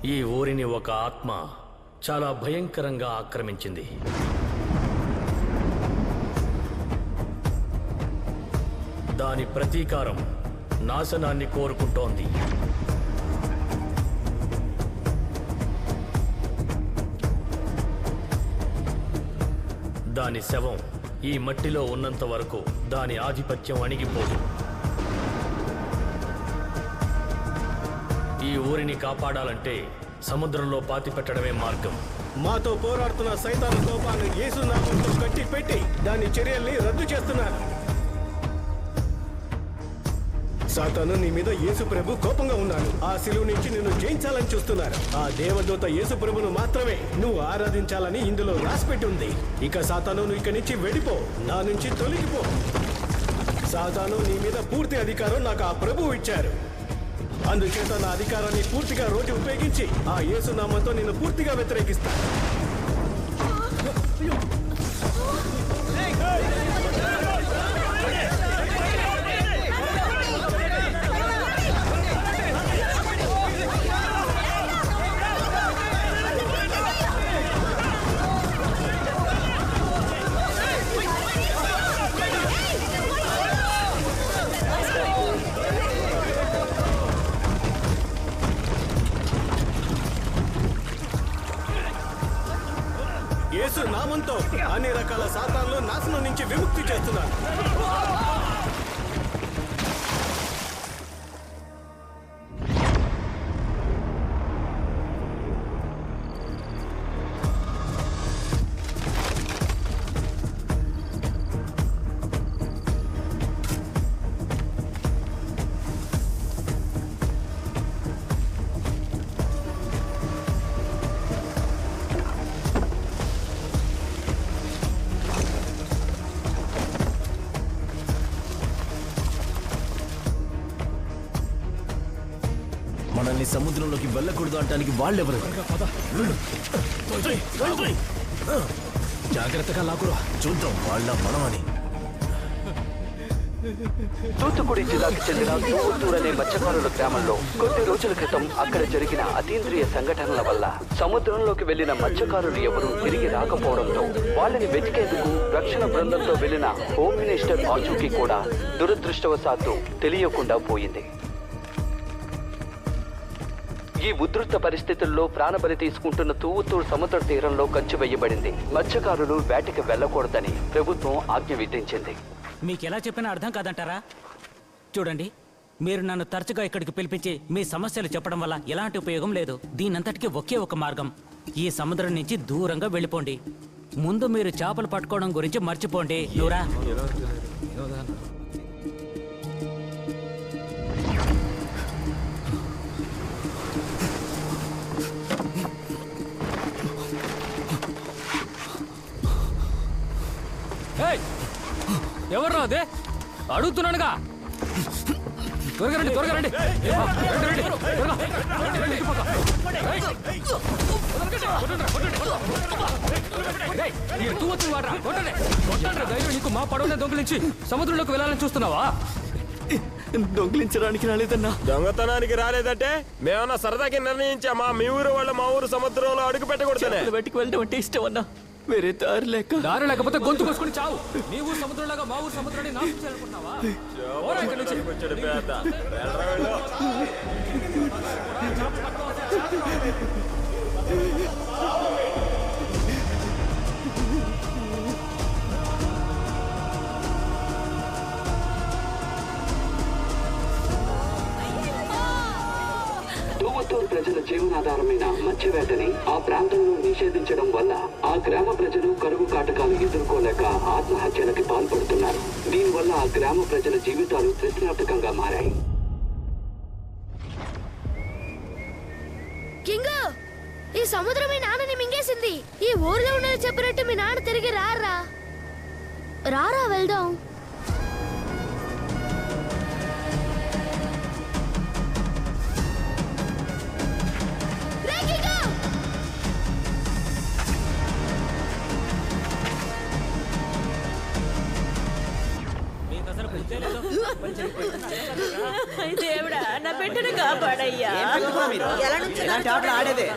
ఈ ఊరిని ఒక ఆత్మ చాలా భయంకరంగా ఆక్రమించింది. దాని ప్రతీకారం నాశనాన్ని కోరుకుంటోంది. దాని శవం ఈ మట్టిలో ఉన్నంత వరకు దాని ఆధిపత్యం అణిగిపోదు. ఈ ఊరిని కాపాడాలంటే సముద్రంలో పాతిపెట్టడమే మార్గం. మాతో పోరాడుతున్న సైతాను కోపాన్ని యేసు నామంతో కట్టి పెట్టి దాని చర్యల్ని రద్దు చేస్తున్నారు. సాతాను, నీ మీద యేసు ప్రభు కోపంగా ఉన్నాడు. ఆ శిలువ నుంచి నిన్ను జయించాలని చూస్తున్నారు. ఆ దేవదూత యేసు ప్రభును మాత్రమే నువ్వు ఆరాధించాలని ఇందులో రాసిపెట్టి ఉంది. ఇక సాతాను, నువ్వు ఇక్కడి నుంచి వెళ్ళిపో, నా నుంచి తొలగిపో. సాతాను, నీ మీద పూర్తి అధికారం నాకు ఆ ప్రభువు ఇచ్చారు. అందుచేత నా అధికారాన్ని పూర్తిగా రోజు ఉపయోగించి ఆ యేసు నామంతో నిన్ను పూర్తిగా వ్యతిరేకిస్తాను. యేసు నామంతో అన్ని రకాల సాతాన్లు నాశనం నుంచి విముక్తి చేస్తున్నారు. మనల్ని సముద్రంలోకి వెళ్ళకూడదు అంటానికి వాళ్ళెవరు? జాగ్రత్తగా లాకురా, చూద్దాం వాళ్ళ మనమని. తూత్తుకుడి జిల్లాకు చెందిన తూవత్తూరు అనే మత్స్యకారుల గ్రామంలో కొద్ది రోజుల క్రితం అక్కడ జరిగిన అతీంద్రియ సంఘటనల వల్ల సముద్రంలోకి వెళ్లిన మత్స్యకారులు ఎవరూ తిరిగి రాకపోవడంతో వాళ్ళని వెతికేందుకు రక్షణ బృందంతో వెళ్లిన హోమ్ మినిస్టర్ ఆచూకీ కూడా దురదృష్టవశాత్తు తెలియకుండా పోయింది. ఈ ఉధృత పరిస్థితుల్లో ప్రాణబలి తీసుకుంటున్న తూవత్తూరు సముద్ర తీరంలో కంచె వేయబడింది. మత్స్యకారులు వేటకి వెళ్లకూడదని ప్రభుత్వం ఆజ్ఞ విధించింది. మీకెలా చెప్పినా అర్థం కాదంటారా? చూడండి, మీరు నన్ను తరచుగా ఇక్కడికి పిలిపించి మీ సమస్యలు చెప్పడం వల్ల ఎలాంటి ఉపయోగం లేదు. దీనంతటికీ ఒకే ఒక మార్గం, ఈ సముద్రం నుంచి దూరంగా వెళ్ళిపోండి. ముందు మీరు చేపలు పట్టుకోవడం గురించి మర్చిపోండి. నూరా, ఎవర్రా అదే? అడుగుతున్నానుగా. త్వరగా రండి, త్వరగా రండి. నీకు మా పడవనే దొంగిలించి సముద్రంలోకి వెళ్ళాలని చూస్తున్నావా? దొంగిలించడానికి రాలేదన్నా. దొంగతనానికి రాలేదంటే మేమన్నా సరదాకి నిర్ణయించామా? మీ ఊరు వాళ్ళు మా ఊరు సముద్రంలో అడుగు పెట్టకూడదనే. బయటికి వెళ్ళడం అంటే ఇష్టం అన్నా, వేరే దారి లేక. దారి లేకపోతే గొంతు కోసుకుని చావు. మీ ఊరు సముద్రంలాగా మా ఊరు సముద్రాన్ని నాశనం చేయాలనుకుంటున్నావా? తూవత్తూరు ప్రజల జీవనాధారమైన మత్స్యవేటని ఆ ప్రాంతంలో నిషేధించడం వల్ల ఆ గ్రామ ప్రజలు కరువు కాటకాలు ఎదుర్కోలేక ఆత్మహత్యలకి పాల్పడుతున్నారు. దీనివల్ల ఆ గ్రామ ప్రజల జీవితాలు ప్రశ్నార్థకంగా మారాయి. కింగు, ఈ సముద్రం మీ నాన్నని మింగేసింది. ఈ ఊర్లో ఉన్నది చెప్పినట్టు మీ నాన్న తిరిగి రారా. రారా వెళ్దాం. దేవుడా, నా బిడ్డను కాపాడయ్యా. ఇలాంటి ఆటలు ఆడేదే.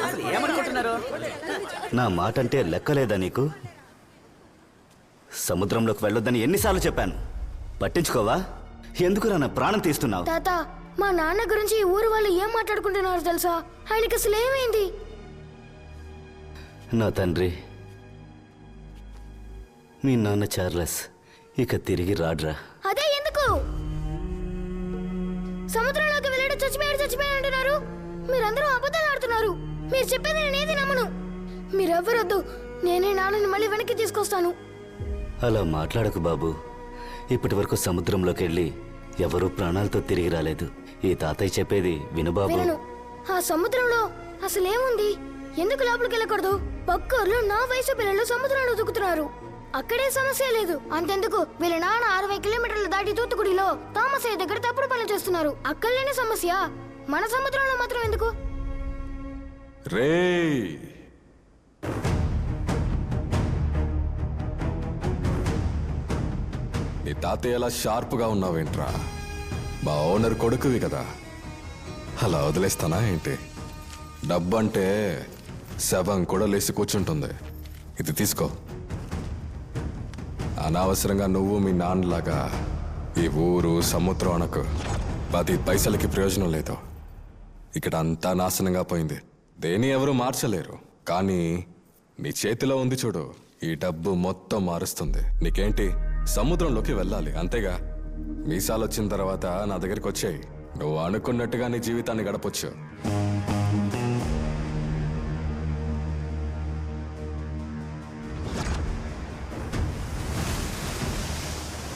అసలు ఏమనుకుంటున్నారు? నా మాట అంటే లెక్కలేదా నీకు? సముద్రంలోకి వెళ్ళొద్దని ఎన్నిసార్లు చెప్పాను, పట్టించుకోవా? ఎందుకురా నా ప్రాణం తీస్తున్నావు? తాత, మా నాన్న గురించి ఈ ఊరు వాళ్ళు ఏం మాట్లాడుకుంటున్నారు తెలుసా? ఆయనకి అసలు ఏమైంది? నా తండ్రి, మీ నాన్న చార్లెస్ ఇక తిరిగి రాడ్రా. అదే ఎందుకు? సముద్రంలోకి వెళ్ళాడు, చచ్చిపోయాడు అంటున్నారు. మీరందరూ అబద్ధాలు ఆడుతున్నారు. మీరు చెప్పేది నేనేది నమ్మను. మీరెవ్వరొద్దు, నేనే నాన్నని మళ్ళీ వెనక్కి తీసుకొస్తాను. అలా మాట్లాడకు బాబు. ఇప్పటి వరకు సముద్రంలోకి వెళ్ళి ఎవరూ ప్రాణాలతో తిరిగి రాలేదు. ఈ తాతయ్య చెప్పేది విను బాబు. వినను. ఆ సముద్రంలో అసలేముంది? ఎందుకు లోపలికి వెళ్ళకూడదు? పక్కూర్లో నా వయసు పిల్లలు సముద్రంలో దూకుతున్నారు. అక్కడే సమస్య లేదు. అంతెందుకు, వీళ్ళ నాన్న 60 కిలోమీటర్లు దాటి తూత్తుకుడిలో తామసయ్య దగ్గర తప్పుడు పనులు చేస్తున్నారు. అక్కడ లేని సమస్య మన సముద్రంలో మాత్రం ఎందుకు? రే నీ తాతయ్య ఎలా షార్ప్గా ఉన్నావేంట్రా? మా ఓనర్ కొడుకువి కదా, అలా వదిలేస్తానా ఏంటి? డబ్బంటే శవం కూడా లేచి కూర్చుంటుంది. ఇది తీసుకో. అనవసరంగా నువ్వు మీ నాన్నలాగా ఈ ఊరు సముద్రం అనకు. 10 పైసలకి ప్రయోజనం లేదు. ఇక్కడ అంతా నాశనంగా పోయింది. దేని ఎవరు మార్చలేరు. కానీ నీ చేతిలో ఉంది చూడు, ఈ డబ్బు మొత్తం మారుస్తుంది. నీకేంటి, సముద్రంలోకి వెళ్ళాలి అంతేగా. మీసాలు వచ్చిన తర్వాత నా దగ్గరికి వచ్చాయి. నువ్వు అనుకున్నట్టుగా నీ జీవితాన్ని గడపొచ్చు.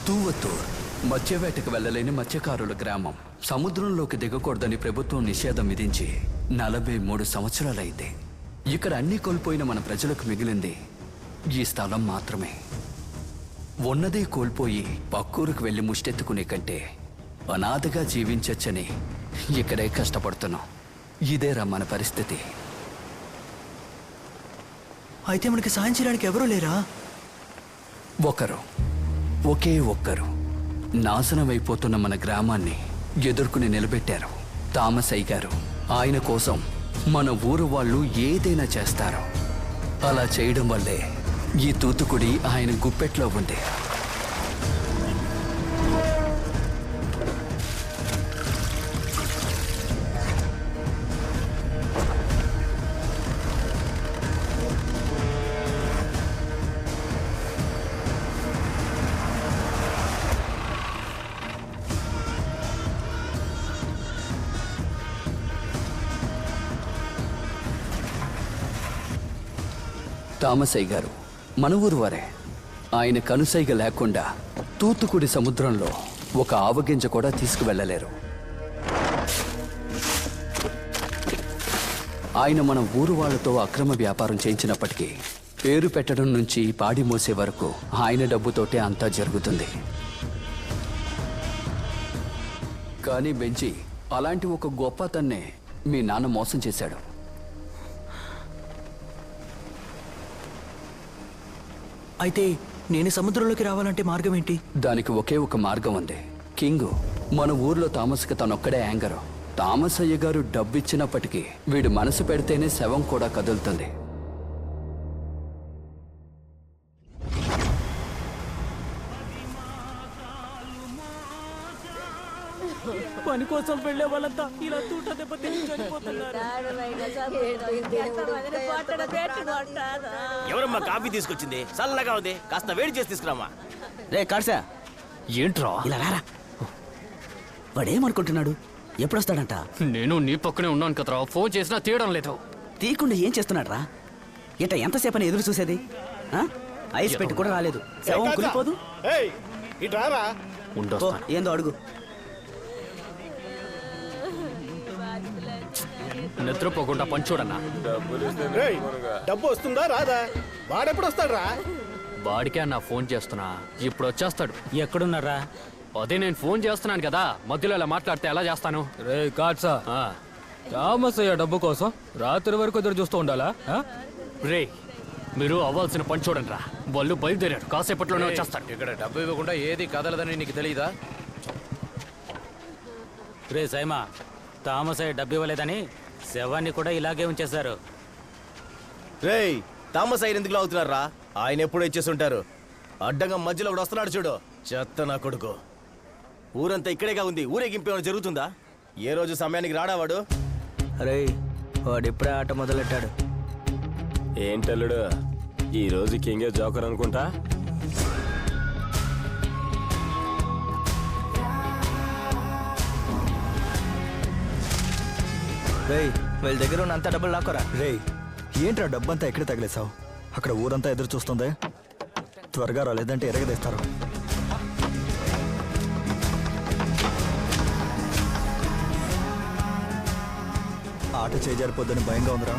తూవత్తూర్ మత్స్యవేటకు వెళ్ళలేని మత్స్యకారుల గ్రామం. సముద్రంలోకి దిగకూడదని ప్రభుత్వం నిషేధం విధించి 43 సంవత్సరాలైంది. ఇక్కడ అన్నీ కోల్పోయిన మన ప్రజలకు మిగిలింది ఈ స్థలం మాత్రమే. ఉన్నదే కోల్పోయి పక్కూరుకు వెళ్ళి ముష్టెత్తుకునే కంటే అనాథగా జీవించొచ్చని ఇక్కడే కష్టపడుతున్నాం. ఇదేరా మన పరిస్థితి. అయితే మనకి సాయం చేయడానికి ఎవరూ లేరా? ఒకే ఒక్కరు నాశనమైపోతున్న మన గ్రామాన్ని ఎదుర్కొని నిలబెట్టారు. తామసయ్య గారు. ఆయన కోసం మన ఊరు వాళ్ళు ఏదైనా చేస్తారు. అలా చేయడం వల్లే ఈ తూతుకుడి ఆయన గుప్పెట్లో ఉంది. తామసయ్య గారు మన ఊరు వారే. ఆయన కనుసైగ లేకుండా తూతుకుడి సముద్రంలో ఒక ఆవగింజ కూడా తీసుకువెళ్ళలేరు. ఆయన మన ఊరు వాళ్ళతో అక్రమ వ్యాపారం చేయించినప్పటికీ పేరు పెట్టడం నుంచి పాడి మోసే వరకు ఆయన డబ్బుతోటే అంతా జరుగుతుంది. కానీ బెంచి అలాంటి ఒక గొప్ప అతన్నే మీ నాన్న మోసం చేశాడు. అయితే నేను సముద్రంలోకి రావాలంటే మార్గం ఏంటి? దానికి ఒకే ఒక మార్గం ఉంది. కింగు మన ఊర్లో తామస్కి తనొక్కడే యాంగరు. తామసయ్య గారు డబ్బిచ్చినప్పటికీ వీడు మనసు పెడితేనే శవం కూడా కదులుతుంది. పని కోసం వెళ్లే వాళ్ళంతా ఇలా తూట దెబ్బ తిని చనిపోతున్నారు. ఎవరమ్మా కాఫీ తీసుకొచ్చింది? చల్లగా ఉంది, కాస్త వేడి చేసి తీసుకురామా. రే కాడ్సా, ఏంట్రా ఇలా రారా. వాడేమనుకుంటున్నాడు? ఎప్పుడొస్తాడంట? నేను నీ పక్కనే ఉన్నాను కదరా, ఫోన్ చేసినా తీయడం లేదు. తీయకుండా ఏం చేస్తున్నాడు రా? ఎంతసేపు అని ఎదురు చూసేది? ఐస్ పెట్టి కూడా రాలేదు. శవం కులిపోదు. ఏందో అడుగు. నిద్రపోకుండా పంచోడన్నా. డబ్బు వస్తుందా రాదా? వాడెప్పుడు వస్తాడు రా? వాడికే అన్న ఫోన్ చేస్తున్నా, ఇప్పుడు వచ్చేస్తాడు. ఎక్కడున్నారా? అదే నేను ఫోన్ చేస్తున్నాను కదా, మధ్యలో ఇలా మాట్లాడితే ఎలా చేస్తాను? రే కాట్సా, తామసయ్య డబ్బు కోసం రాత్రి వరకు ఎదురు చూస్తూ ఉండాలా? రే మీరు అవ్వాల్సిన పని చూడండి రా. వాళ్ళు బయలుదేరారు, కాసేపట్లోనే వచ్చేస్తారు. ఇక్కడ డబ్బు ఇవ్వకుండా ఏది కదలదని నీకు తెలియదా? రే సైమా, తామసయ్య డబ్బు ఇవ్వలేదని శవాన్ని కూడా ఇలాగే ఉంచేశారు. రేయ్, తామస్ ఆయన ఎందుకు అవుతున్నారా? ఆయన ఎప్పుడో ఇచ్చేస్తుంటారు. అడ్డంగా మధ్యలో ఒకడు వస్తున్నాడు చూడు, చెత్త నా కొడుకు. ఊరంతా ఇక్కడేగా ఉంది, ఊరేగింపు ఏమైనా జరుగుతుందా? ఏ రోజు సమయానికి రాడా వాడు? అరే వాడు ఇప్పుడే ఆట మొదలెట్టాడు. ఏంటల్లుడు, ఈ రోజు కింగే జోకర్ అనుకుంటా. రేయ్, వీళ్ళ దగ్గర ఉన్న అంత డబ్బులు లాక్కరా. రేయ్, ఏంట్రా డబ్బంతా ఎక్కడ తగిలేసావు? అక్కడ ఊరంతా ఎదురు చూస్తుంది. త్వరగా రాలేదంటే ఎరగదీస్తారు. ఆట చేజారిపోద్దని భయంగా ఉందిరా.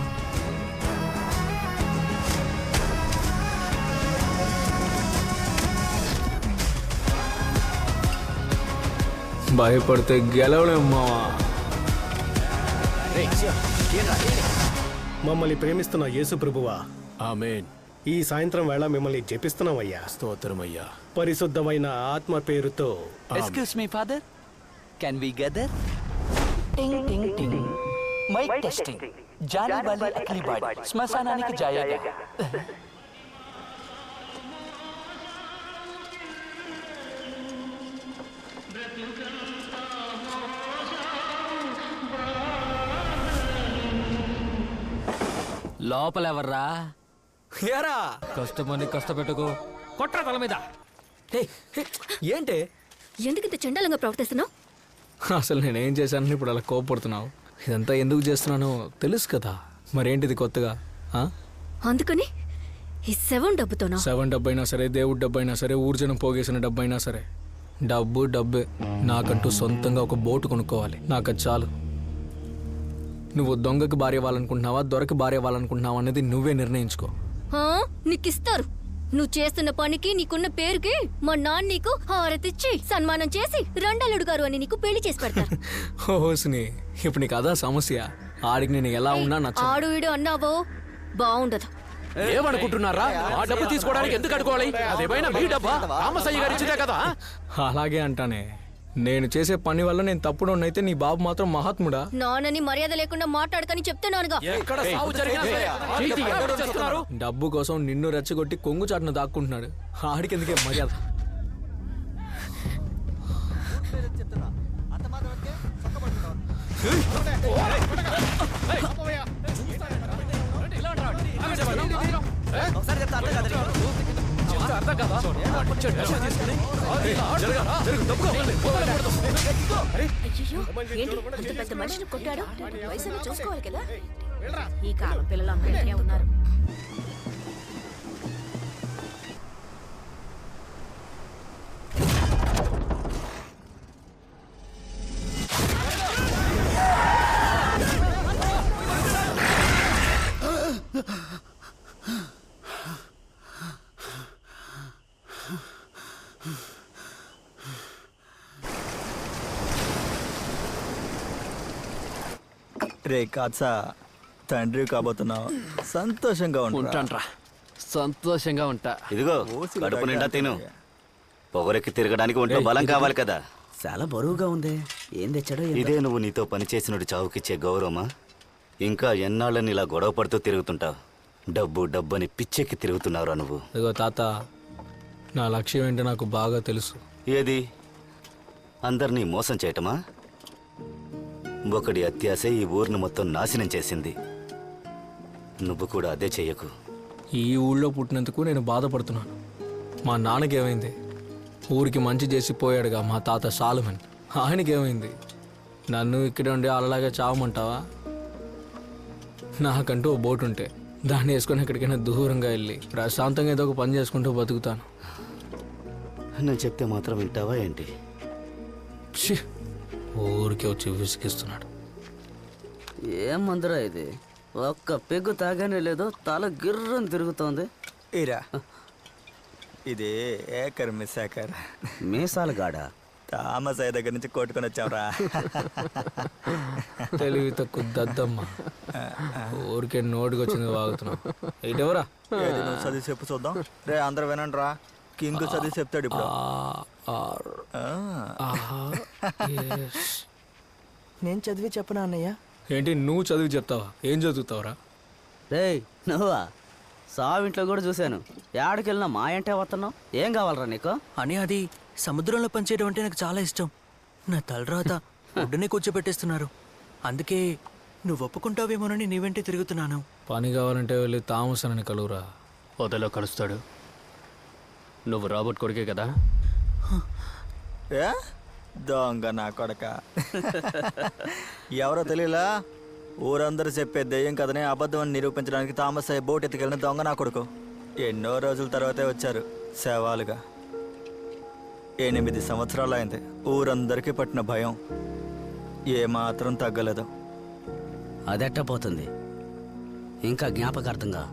భయపడితే గెలవలేం మావా. మమ్మల్ని ప్రేమిస్తున్న యేసు ప్రభువా, ఆమేన్. ఈ సాయంత్రం వేళ మిమ్మల్ని జపిస్తున్నామయ్యా. స్తోత్రమయ్యా. పరిశుద్ధమైన ఆత్మ పేరుతో. Excuse me father, can we gather? Ting ting ting, mic testing. జానీ బాలి అఖిలి బాడి శ్మశానానికి జాయేగా. లోపలెవర్రా? ఏరా కష్టమని కష్టపెట్టుకో, కొట్రా తల మీద. ఏంటి ఎందుకు ఇంత చండాలంగా ప్రవర్తిస్తున్నావు? అసలు నేనేం చేశానని ఇప్పుడు అలా కోపడుతున్నావు? ఇదంతా ఎందుకు చేస్తున్నానో తెలుసు కదా. మరేంటిది కొత్తగా? అందుకని ఈ 7 డబ్బుతోనా? 7 డబ్బైనా సరే, దేవుడి డబ్బైనా సరే, ఊర్జనం పోగేసిన డబ్బైనా సరే, డబ్బు డబ్బే. నాకంటూ సొంతంగా ఒక బోటు కొనుక్కోవాలి, నాకు అది చాలు. నువ్వు దొంగకి భార్య అవ్వాలనుకుంటున్నావా, దొరకి భార్య అవ్వాలనుకుంటున్నావా అనేది నువ్వే నిర్ణయించుకో. నీకిస్తారు. నువ్వు చేస్తున్న పనికి, నీకున్న పేరుకి మా నాన్న నీకు హారతిచ్చి సన్మానం చేసి రండలుడు గారు అని నీకు పెళ్లి చేసి పెడతారు. హోస్ని, ఇప్పుడు నీకు అదా సమస్య? ఆడికి నేను ఎలా ఉన్నా నచ్చ. ఆడు ఈడు అన్నావో బాగుండదు. ఏమనుకుంటున్నారా? ఆ డబ్బు తీసుకోవడానికి ఎందుకు అడుకోవాలి? అదేమైనా మీ డబ్బా? రామసయ్య గారు ఇచ్చిందే కదా. అలాగే అంటానే. నేను చేసే పని వల్ల నేను తప్పుడోనైతే నీ బాబు మాత్రం మహాత్ముడా? నాన్నని మర్యాద లేకుండా మాట్లాడకని చెప్తున్నానుగా. డబ్బు కోసం నిన్ను రెచ్చగొట్టి కొంగు చాటును దాక్కుంటున్నాడు. ఆడికెందుకే మర్యాద? పెద్ద మనిషిని కొట్టాడు. వయసులో చూసుకోవాలి కదా. ఈ కాలం పిల్లలు అందరూ ఉన్నారు. రే కాచా, తండ్రి కాబోతున్నావు. సంతోషంగా ఉంటాన్రా, సంతోషంగా ఉంటా. ఇదిగో కడుపు నిండా తిను. పొగరెక్కి తిరగడానికి ఒంట్లో బలం కావాలి కదా. చాలా బరువుగా ఉంది. ఏం తెచ్చాడో? ఇదే నువ్వు నీతో పనిచేసినట్టు చావుకిచ్చే గౌరవమా? ఇంకా ఎన్నాళ్ళని ఇలా గొడవ పడుతూ తిరుగుతుంటావు? డబ్బు డబ్బు అని పిచ్చెక్కి తిరుగుతున్నావురా నువ్వు. ఇదిగో తాత, నా లక్ష్యం ఏంటో నాకు బాగా తెలుసు. ఏది? అందరినీ మోసం చేయటమా? ఒకడి అత్యాశ ఈ ఊరిని మొత్తం నాశనం చేసింది. నువ్వు కూడా అదే చెయ్యకు. ఈ ఊళ్ళో పుట్టినందుకు నేను బాధపడుతున్నాను. మా నాన్నకేమైంది? ఊరికి మంచి చేసి పోయాడుగా మా తాత సాలుమన్. ఆయనకేమైంది? నన్ను ఇక్కడే ఉండి అలాగే చావమంటావా? నాకంటూ ఓ బోటు ఉంటే దాన్ని వేసుకొని ఎక్కడికైనా దూరంగా వెళ్ళి ప్రశాంతంగా ఏదో ఒక పని చేసుకుంటూ బతుకుతాను. నేను చెప్తే మాత్రం వింటావా ఏంటి? ఊరికే వచ్చి విసిగిస్తున్నాడు. ఏం మందురా ఇది? ఒక్క పెగ్గు తాగానే లేదు, తల గిర్రం తిరుగుతోంది. ఇరా, ఇది ఏకర్ మిస్సాకర్. మీసాల గాడ తామసాయి దగ్గర నుంచి కొట్టుకొని వచ్చావురా. తెలివి తక్కువ దద్దమ్మ. ఊరికే నోటికి వచ్చింది వాగుతున్నావు. ఇటెవరా? నువ్వు చదివి చెప్పు చూద్దాం. రే అందరూ వినండి రా, కింగ్ చదివి చెప్తాడు ఇప్పుడు. నేను చదివి చెప్పనా అన్నయ్య? ఏంటి నువ్వు చదివి చెప్తావా? ఏం చదువుతావురా? రేయ్ నువ్వా? సావింట్లో కూడా చూశాను. ఏడకెళ్ళినా మా అంటే వస్తున్నావు. ఏం కావాలరా నీకు? అని అది సముద్రంలో పనిచేయడం అంటే నాకు చాలా ఇష్టం. నా తలరాత ఒడ్డునే కూర్చోబెట్టేస్తున్నారు. అందుకే నువ్వు ఒప్పుకుంటావేమోనని నీ వెంటే తిరుగుతున్నాను. పని కావాలంటే వెళ్ళి థామస్ అని కలువురా. పొదలో కలుస్తాడు. నువ్వు రాబర్ట్ కొడుకే కదా? ఏ దొంగ నా కొడక. ఎవరో తెలియలా? ఊరందరూ చెప్పే దెయ్యం కథనే అబద్ధం అని నిరూపించడానికి థామస్ అయ్యే బోట్ ఎత్తుకెళ్ళిన దొంగ నా కొడుకు. ఎన్నో రోజుల తర్వాతే వచ్చారు శవాలుగా. 8 సంవత్సరాలు అయింది. ఊరందరికీ పట్టిన భయం ఏమాత్రం తగ్గలేదు. అదెట్ట పోతుంది? ఇంకా జ్ఞాపకార్థంగా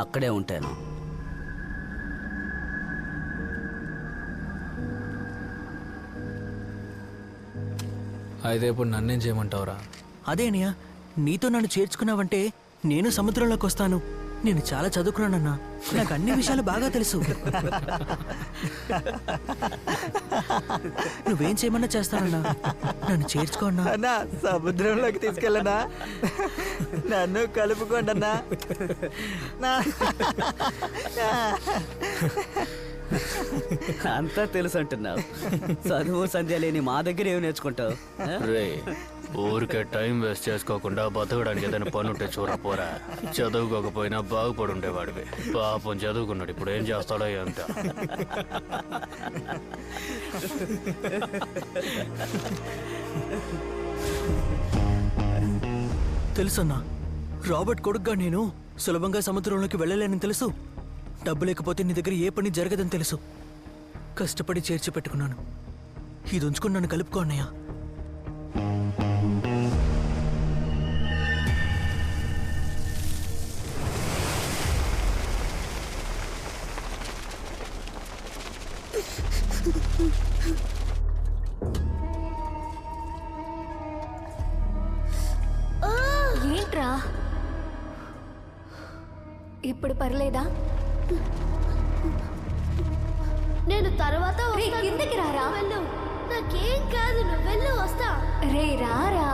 అక్కడే ఉంటాను. అయితే ఇప్పుడు నన్నేం చేయమంటావురా? అదే అన్నయ్య, నీతో నన్ను చేర్చుకున్నావంటే నేను సముద్రంలోకి వస్తాను. నేను చాలా చదువుకున్నానన్నా, నాకు అన్ని విషయాలు బాగా తెలుసు. నువ్వేం చేయమన్నా చేస్తానన్నా, నన్ను చేర్చుకోన్నా. అన్నా సముద్రంలోకి తీసుకెళ్ళనా? నన్ను కలుపుకోండి అన్నా. అంతా తెలుసు అంటున్నావు. చదువు సంధ్య లేని మా దగ్గర ఏమి నేర్చుకుంటావు? రే, ఊరికే టైం వేస్ట్ చేసుకోకుండా బతకడానికి ఏదైనా పని ఉంటే చూడపోరా. చదువుకోకపోయినా బాగుపడి ఉండేవాడివి. పాపం చదువుకున్నాడు, ఇప్పుడు ఏం చేస్తాడో ఎంత. తెలుసన్నా, రాబర్ట్ కొడుగ్గా నేను సులభంగా సముద్రంలోకి వెళ్ళలేనని తెలుసు. డబ్బు లేకపోతే నీ దగ్గర ఏ పని జరగదని తెలుసు. కష్టపడి చేర్చి పెట్టుకున్నాను. ఇది ఉంచుకుని నన్ను కలుపుకో అన్నయ్య. ఏంట్రా ఇప్పుడు పర్లేదా? నేను తర్వాత కిందకి రారా. వెళ్ళు, నాకేం కాదు, నువ్వు వెళ్ళు, వస్తా. రే రారా.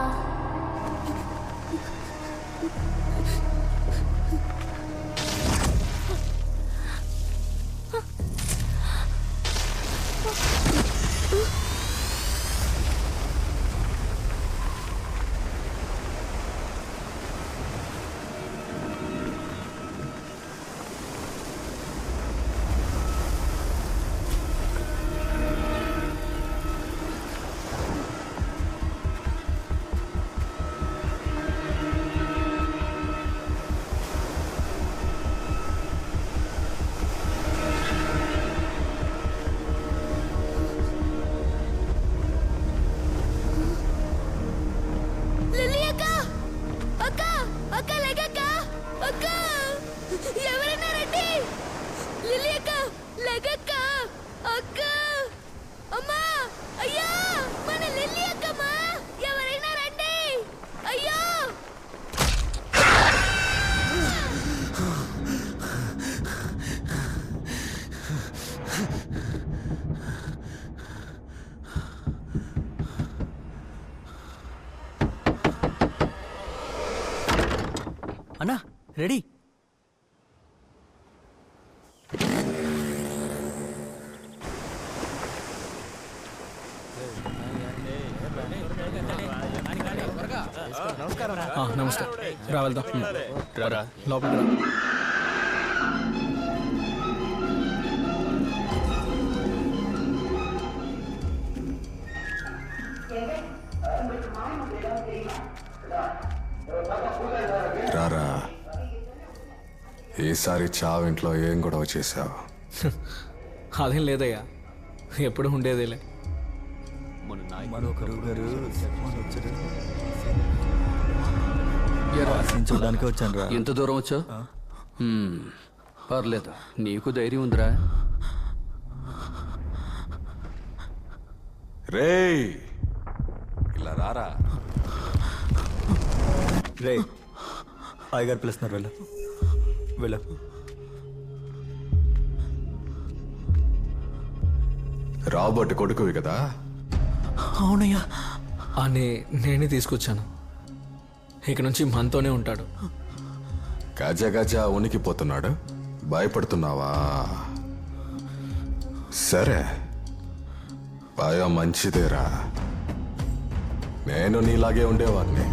అన్నా రెడీ. నమస్తే. రా వెళ్దాం. రారా లోపల రా. రారా, ఈసారి చావింట్లో ఏం గొడవ చేశావు? అదేం లేదయ్యా, ఎప్పుడు ఉండేదేలే. చూడడానికి వచ్చాను రా. ఎంత దూరం వచ్చావు? పర్లేదు, నీకు ధైర్యం ఉందిరా. రేయ్ ఇలా రారా. రే అయ్యగారు పిలుస్తున్నారు, వెళ్ళు వెళ్ళు. రాబర్ట్ కొడుకువి కదా? అవునయ్యా. అని నేనే తీసుకొచ్చాను. ఇక నుంచి మనతోనే ఉంటాడు. గజ గజ ఉనికిపోతున్నాడు. భయపడుతున్నావా? సరే, భయం మంచిదేరా. నేను నీలాగే ఉండేవాడిని.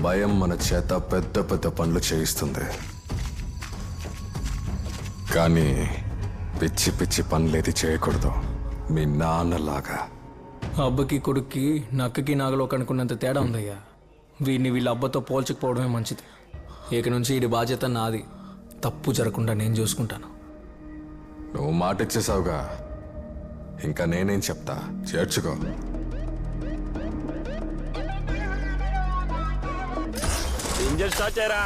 భయం మన చేత పెద్ద పెద్ద పనులు చేయిస్తుంది, కానీ పిచ్చి పిచ్చి పనులేది చేయకూడదు. మీ నాన్నలాగా. అబ్బకి కొడుక్కి నక్కకి నాగలో కనుక్కున్నంత తేడా ఉందయ్యా. వీడిని వీళ్ళ అబ్బతో పోల్చకపోవడమే మంచిది. ఇక నుంచి వీడి బాధ్యత నాది. తప్పు జరగకుండా నేను చూసుకుంటాను. నువ్వు మాట ఇచ్చేసావుగా, ఇంకా నేనేం చెప్తా. చేర్చుకో. ఇంజన్ స్టార్ట్ చేయరా.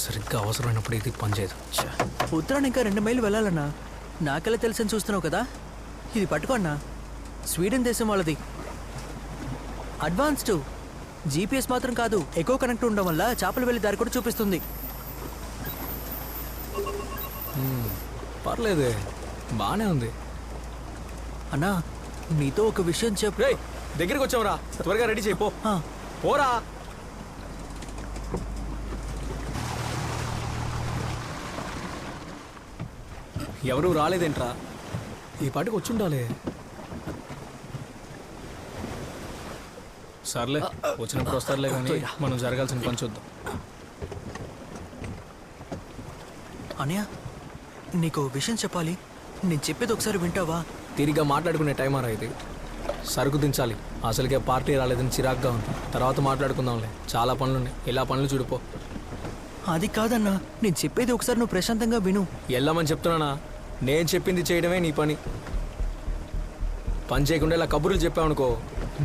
సరిగ్గా అవసరమైనప్పుడు ఇది పనిచేయదు. ఉత్తరాన్ని ఇంకా 2 మైళ్ళు వెళ్ళాలన్నా. నాకెలా తెలుసని చూస్తున్నావు కదా. ఇది పట్టుకోన్నా. స్వీడన్ దేశం వాళ్ళది. అడ్వాన్స్డ్ జీపీఎస్ మాత్రం కాదు, ఎకో కనెక్ట్ ఉండడం వల్ల చేపలు వెళ్ళి దారి కూడా చూపిస్తుంది. పర్లేదే, బానే ఉంది. అన్నా, నీతో ఒక విషయం చెప్పు. దగ్గరికి వచ్చావురా, త్వరగా రెడీ చేయి. పోరా. ఎవరూ రాలేదేంట్రా? ఈ పాటికి వచ్చుండాలి. సర్లే, వచ్చినప్పుడు వస్తారులే, కానీ మనం జరగాల్సిన పని చూద్దాం. అనయ్య, నీకు విషయం చెప్పాలి. నేను చెప్పేది ఒకసారి వింటావా? తిరిగ్గా మాట్లాడుకునే టైం ఆరా ఇది. సరుకు దించాలి. అసలుకే పార్టీ రాలేదని చిరాగ్గా ఉంది. తర్వాత మాట్లాడుకుందాంలే, చాలా పనులున్నాయి. ఇలా పనులు చూడిపో. అది కాదన్నా, నేను చెప్పేది ఒకసారి నువ్వు ప్రశాంతంగా విను. వెళ్ళమని చెప్తున్నానా? నేను చెప్పింది చేయడమే నీ పని. పని చేయకుండా ఇలా కబుర్లు చెప్పావనుకో,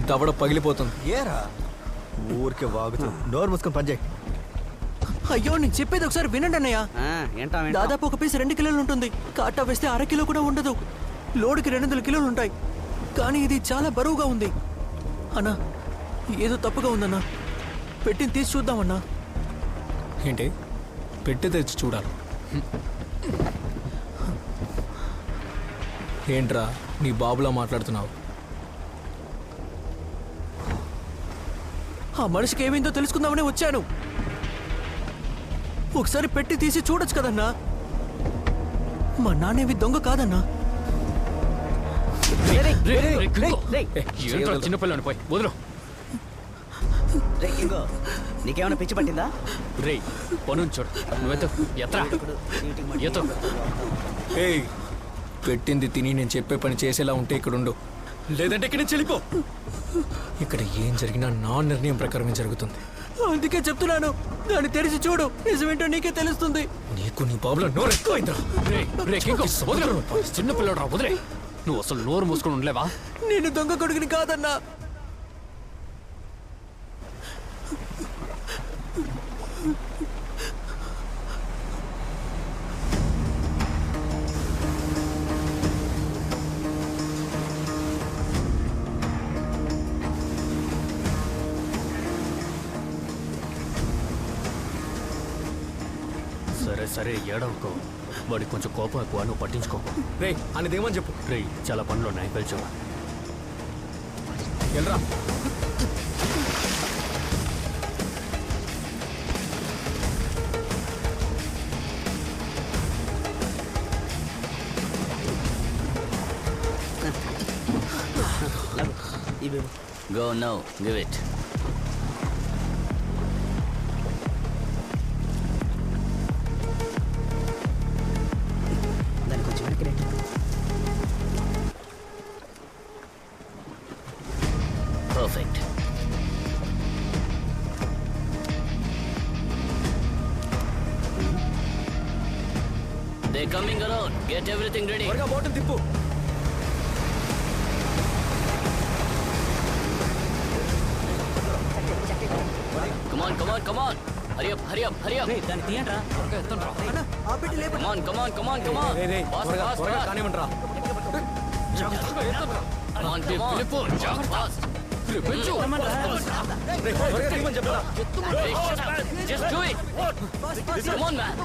దవడ పగిలిపోతుంది. ఏరా ఊరికే వాగుతూ నోరు మూసుకొని పని చేయి. అయ్యో, నేను చెప్పేది ఒకసారి వినండి అన్నయ్య. దాదాపు ఒక పీస్ 2 కిలోలు ఉంటుంది. కాటా వేస్తే 1/2 కిలో కూడా ఉండదు. లోడుకి 200 కిలోలు ఉంటాయి. కానీ ఇది చాలా బరువుగా ఉంది. అన్నా, ఏదో తప్పుగా ఉందన్నా. పెట్టిని తీసి చూద్దామన్నా. ఏంటి? పెట్టి తెచ్చి చూడాలి? ఏంట్రా నీ బాబులా మాట్లాడుతున్నావు? ఆ మనిషికి ఏమైందో తెలుసుకుందామని వచ్చాను. ఒకసారి పెట్టి తీసి చూడొచ్చు కదన్నా. మా నాన్నేవి దొంగ కాదన్నా. చిన్నపిల్లని పోయి వదులు. నీకేమైనా పిచ్చి పట్టిందా? రే పను చూడు, నువ్వెత్తు. ఎత్రా ఎత్తు. ఏయ్, పెట్టింది తిని నేను చెప్పే పని చేసేలా ఉంటే ఇక్కడ ఉండు, లేదంటే ఇక్కడ నుంచి వెళ్ళిపో. ఇక్కడ ఏం జరిగినా నా నిర్ణయం ప్రకారమే జరుగుతుంది. అందుకే చెప్తున్నాను, దాన్ని తెరిచి చూడు. నిజమేంటో నీకే తెలుస్తుంది. నీకు నీ బాబులో నోరు ఎక్కువైందిరా. చిన్నపిల్లడు రా, వదిలే. నువ్వు అసలు నోరు మూసుకొని ఉండలేవా? నేను దొంగ కొడుకుని కాదన్నా. సరే సరే, ఏడవకో. వాడికి కొంచెం కోపం ఎక్కువ, నువ్వు పట్టించుకోకు. రే అనేదేమని చెప్పు. రే చాలా పనులు ఉన్నాయి, పిలిచు. వెళ్ళరా. Go now, give it. Perfect. They're coming around. Get everything ready. త్వరగా బోట్ తిప్పు. Come on hurry up hurry up hurry up దాన్ని తీయండిరా త్వరగా ఎత్తండిరా కమాన్ కమాన్ కమాన్ కమాన్ త్వరగా త్వరగా కానివ్వండిరా జాగ్రత్తగా ఎత్తండిరా కమాన్ కమాన్ ఫిలిప్ ఫాస్ట్ పెంచు త్వరగా తీయమని చెప్పరా just do it come on man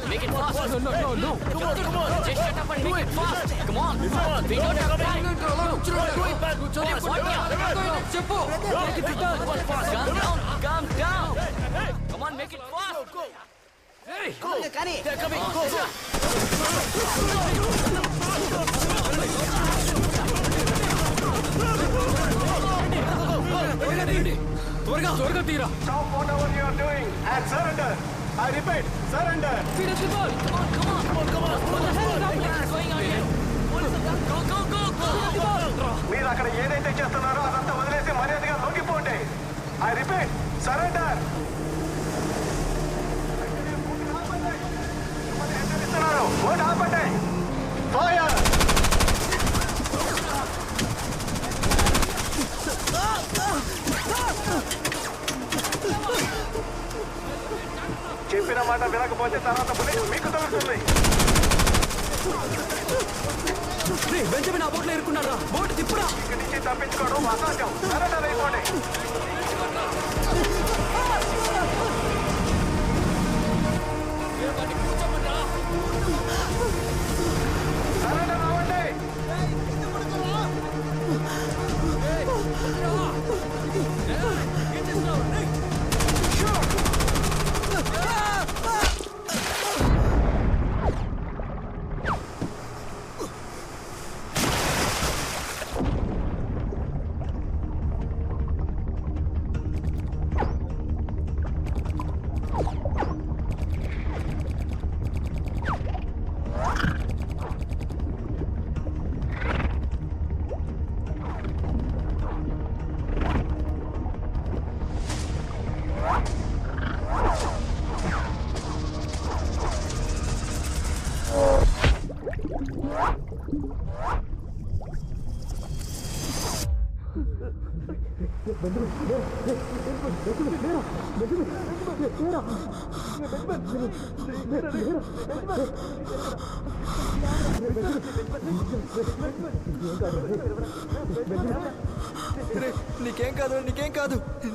Make it fast. No. Come on. Just shut up and make it fast. Come on. We don't have time. Calm down. Come on, make it fast. Hey, go. They're coming. Go. త్వరగా తీరా. Stop whatever you are doing and surrender. I repeat, surrender. Feed us the ball. Come on. What the hell is going on here? Go. మీరు అక్కడ ఏదైతే చేస్తున్నారో అదంతా వదిలేసి మర్యాదగా లొంగిపోండి. I repeat, surrender. What happened? Fire! చెప్పిన మాట వినకపోతే తర్వాత పోలీసు మీకు తగులుతుంది. బెంజమిన్ ఆ బోట్లో ఇరుక్కున్నారా? బోట్ తిప్పురా. ఇక్కడి నుంచి తప్పించుకోవడం అసాధ్యం. సరెండర్ అయిపోండి. సరెండర్ అవ్వండి.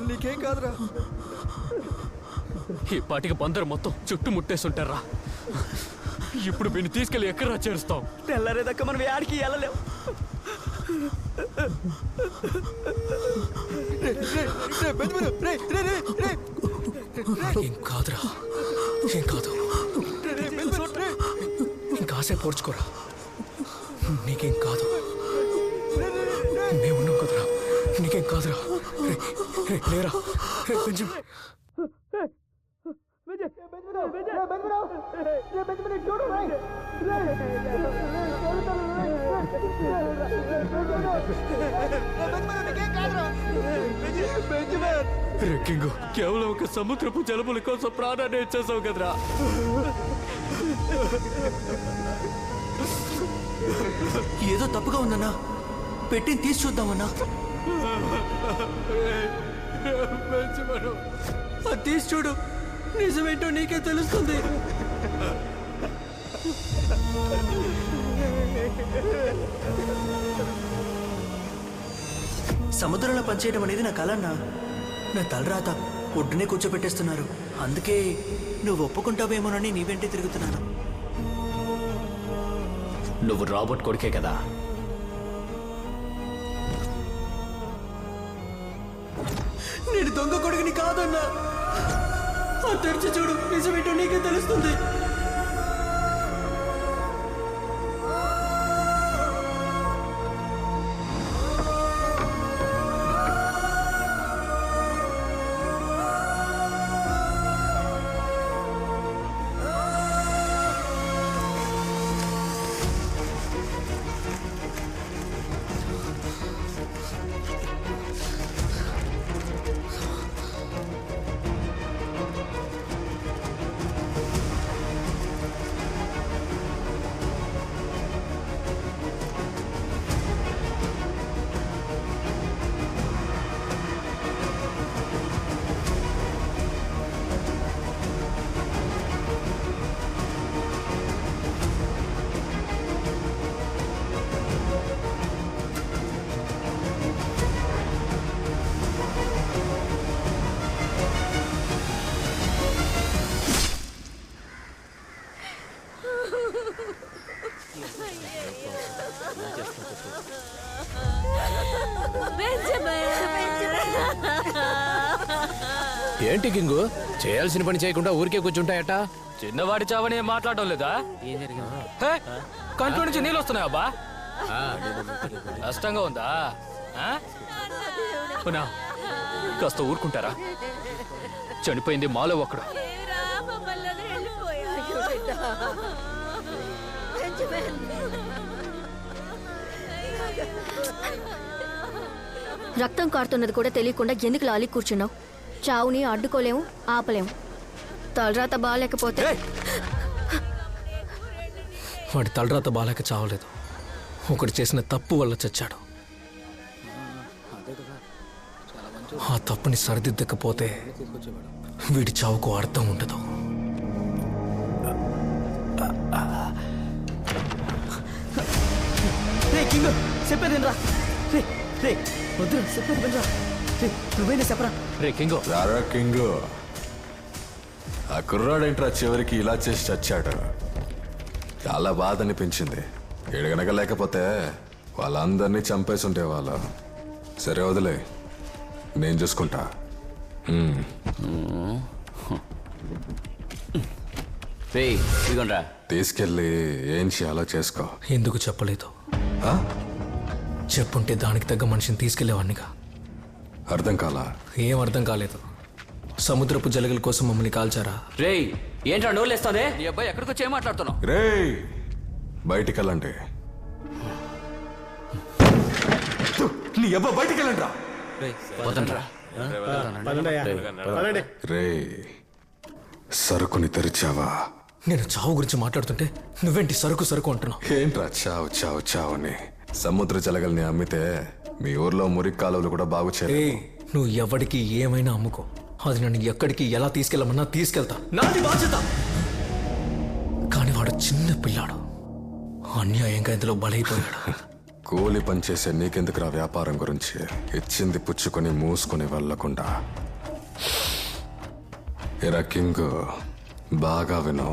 నీకేం కాదురా. ఈ పాటికి బందరు మొత్తం చుట్టుముట్టేస్తుంటారా. ఇప్పుడు వీడిని తీసుకెళ్ళి ఎక్కడా చేరుస్తాం? తెల్లారేదాకా మనం ఆడికి వెళ్ళలేవు. ఏం కాదురా, ఏం కాదు. ఇంకాసేపు పోడ్చుకోరా. నీకేం కాదు. మేమున్నాం కదరా. నీకేం కాదురా. లేరా బెంజమిన్. రెక్కింగు కేవలం ఒక సముద్రపు జలముల కోసం ప్రాణాన్ని ఇచ్చేసావు కదరా. ఏదో తప్పుగా ఉందన్నా. పెట్టి తీసి చూద్దామన్నా. అది తీసి చూడు. నిజమేంటో నీకే తెలుస్తుంది. సముద్రంలో పనిచేయడం అనేది నా కల అన్నా. నా తలరాత ఒడ్డునే కూర్చోబెట్టేస్తున్నారు. అందుకే నువ్వు ఒప్పుకుంటావేమోనని నీ వెంటే తిరుగుతున్నాను. నువ్వు రాబర్ట్ కొడుకే కదా? నేను దొంగ కొడుకుని కాదన్నా. తెరిచి చూడు. నిజమేంటో నీకే తెలుస్తుంది. ఏంటి కింగు చేయాల్సిన పని చేయకుండా ఊరికే కూర్చుంటాయట? చిన్నవాడి చావని ఏం మాట్లాడడం లేదా? హే, కంట్లో నుంచి నీళ్ళు వస్తున్నాయి అబ్బా. కష్టంగా ఉందా? అవునా? కాస్త ఊరుకుంటారా? చనిపోయింది మాలో ఒకడు. రక్తం కారుతున్నది కూడా తెలియకుండా ఎందుకు లాలి కూర్చున్నావు? చావుని అడ్డుకోలేము, ఆపలేము. తలరాత బాగాలేకపోతే వాడి తలరాత బాలేక చావలేదు, ఒకటి చేసిన తప్పు వల్ల చచ్చాడు. ఆ తప్పుని సరిదిద్దకపోతే వీడి చావుకు అర్థం ఉండదు. చెప్పేదేనరా? వద్దు చెప్పేది వినరా? నువ్వేనా చెప్పరా? రే కింగు, రారా కింగు. ఆ కుర్రాడేంట్రా చివరికి ఇలా చేసి చచ్చాడు. చాలా బాధ అనిపించింది. ఎడగనక లేకపోతే వాళ్ళందరినీ చంపేసి ఉంటే వాళ్ళు. సరే వదిలే, నేను చూసుకుంటా. తీసుకెళ్ళి ఏం చేయాలో చేసుకో. ఎందుకు చెప్పలేదు? చెప్పుంటే దానికి తగ్గ మనిషిని తీసుకెళ్లేవాడినిగా. అర్థం కాలా? ఏం అర్థం కాలేదు. సముద్రపు జలగల కోసం మమ్మల్ని కాల్చారా? రేయ్ ఏంట్రా నోళ్ళేస్తాదే? నీ అబ్బాయి ఎక్కడికి వచ్చి ఏం మాట్లాడుతున్నావు? రేయ్ బయటికి వెళ్ళండి. నీ అబ్బాయి బయటికి వెళ్ళండి రా. రే సరుకుని తెరిచావా? నేను చావు గురించి మాట్లాడుతుంటే నువ్వేంటి సరుకు సరుకు అంటున్నావు? ఏంట్రా చావు చావు చావుని? సముద్ర జలగల్ని అమ్మితే మీ ఊర్లో మురికి కాలువలు కూడా బాగు చేయాలి. నువ్వు ఎవరికి ఏమైనా అమ్ముకో, అది నన్ను ఎక్కడికి ఎలా తీసుకెళ్ళమన్నా తీసుకెళ్తా, నాది బాధ్యత. కానీ వాడు చిన్న పిల్లాడు, అన్యాయంగా ఇందులో బలైపోయాడు. కూలి పనిచేసే నీకెందుకురా వ్యాపారం గురించి? ఇచ్చింది పుచ్చుకొని మూసుకొని వెళ్ళకుండా. ఎరా కింగ్, బాగా విను.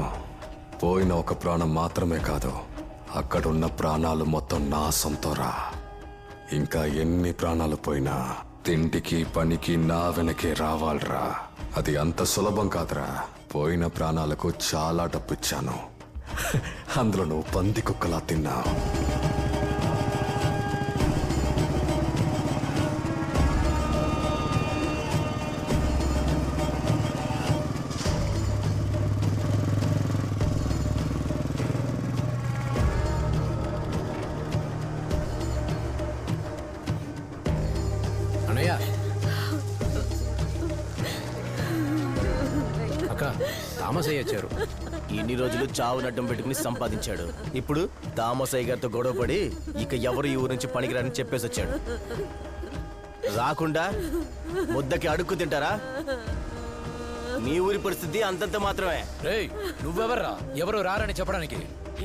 పోయిన ఒక ప్రాణం మాత్రమే కాదు, అక్కడున్న ప్రాణాలు మొత్తం నా సొంతరా. ఇంకా ఎన్ని ప్రాణాలు పోయినా తిండికి పనికి నా వెనకే రావాలరా. అది అంత సులభం కాదురా. పోయిన ప్రాణాలకు చాలా డబ్బిచ్చాను, అందులో నువ్వు పంది కుక్కలా తిన్నావు. తామసయ్య వచ్చారు. ఇన్ని రోజులు చావు నడ్డం పెట్టుకుని సంపాదించాడు. ఇప్పుడు తామసయ్య గారితో గొడవపడి ఇక ఎవరు ఈ ఊరు నుంచి పనికిరాని చెప్పేసి వచ్చాడు. రాకుండా ముద్దకి అడుక్కు తింటారా? మీ ఊరి పరిస్థితి అంతంత మాత్రమే. రేయ్ నువ్వెవర్రా ఎవరు రారని చెప్పడానికి?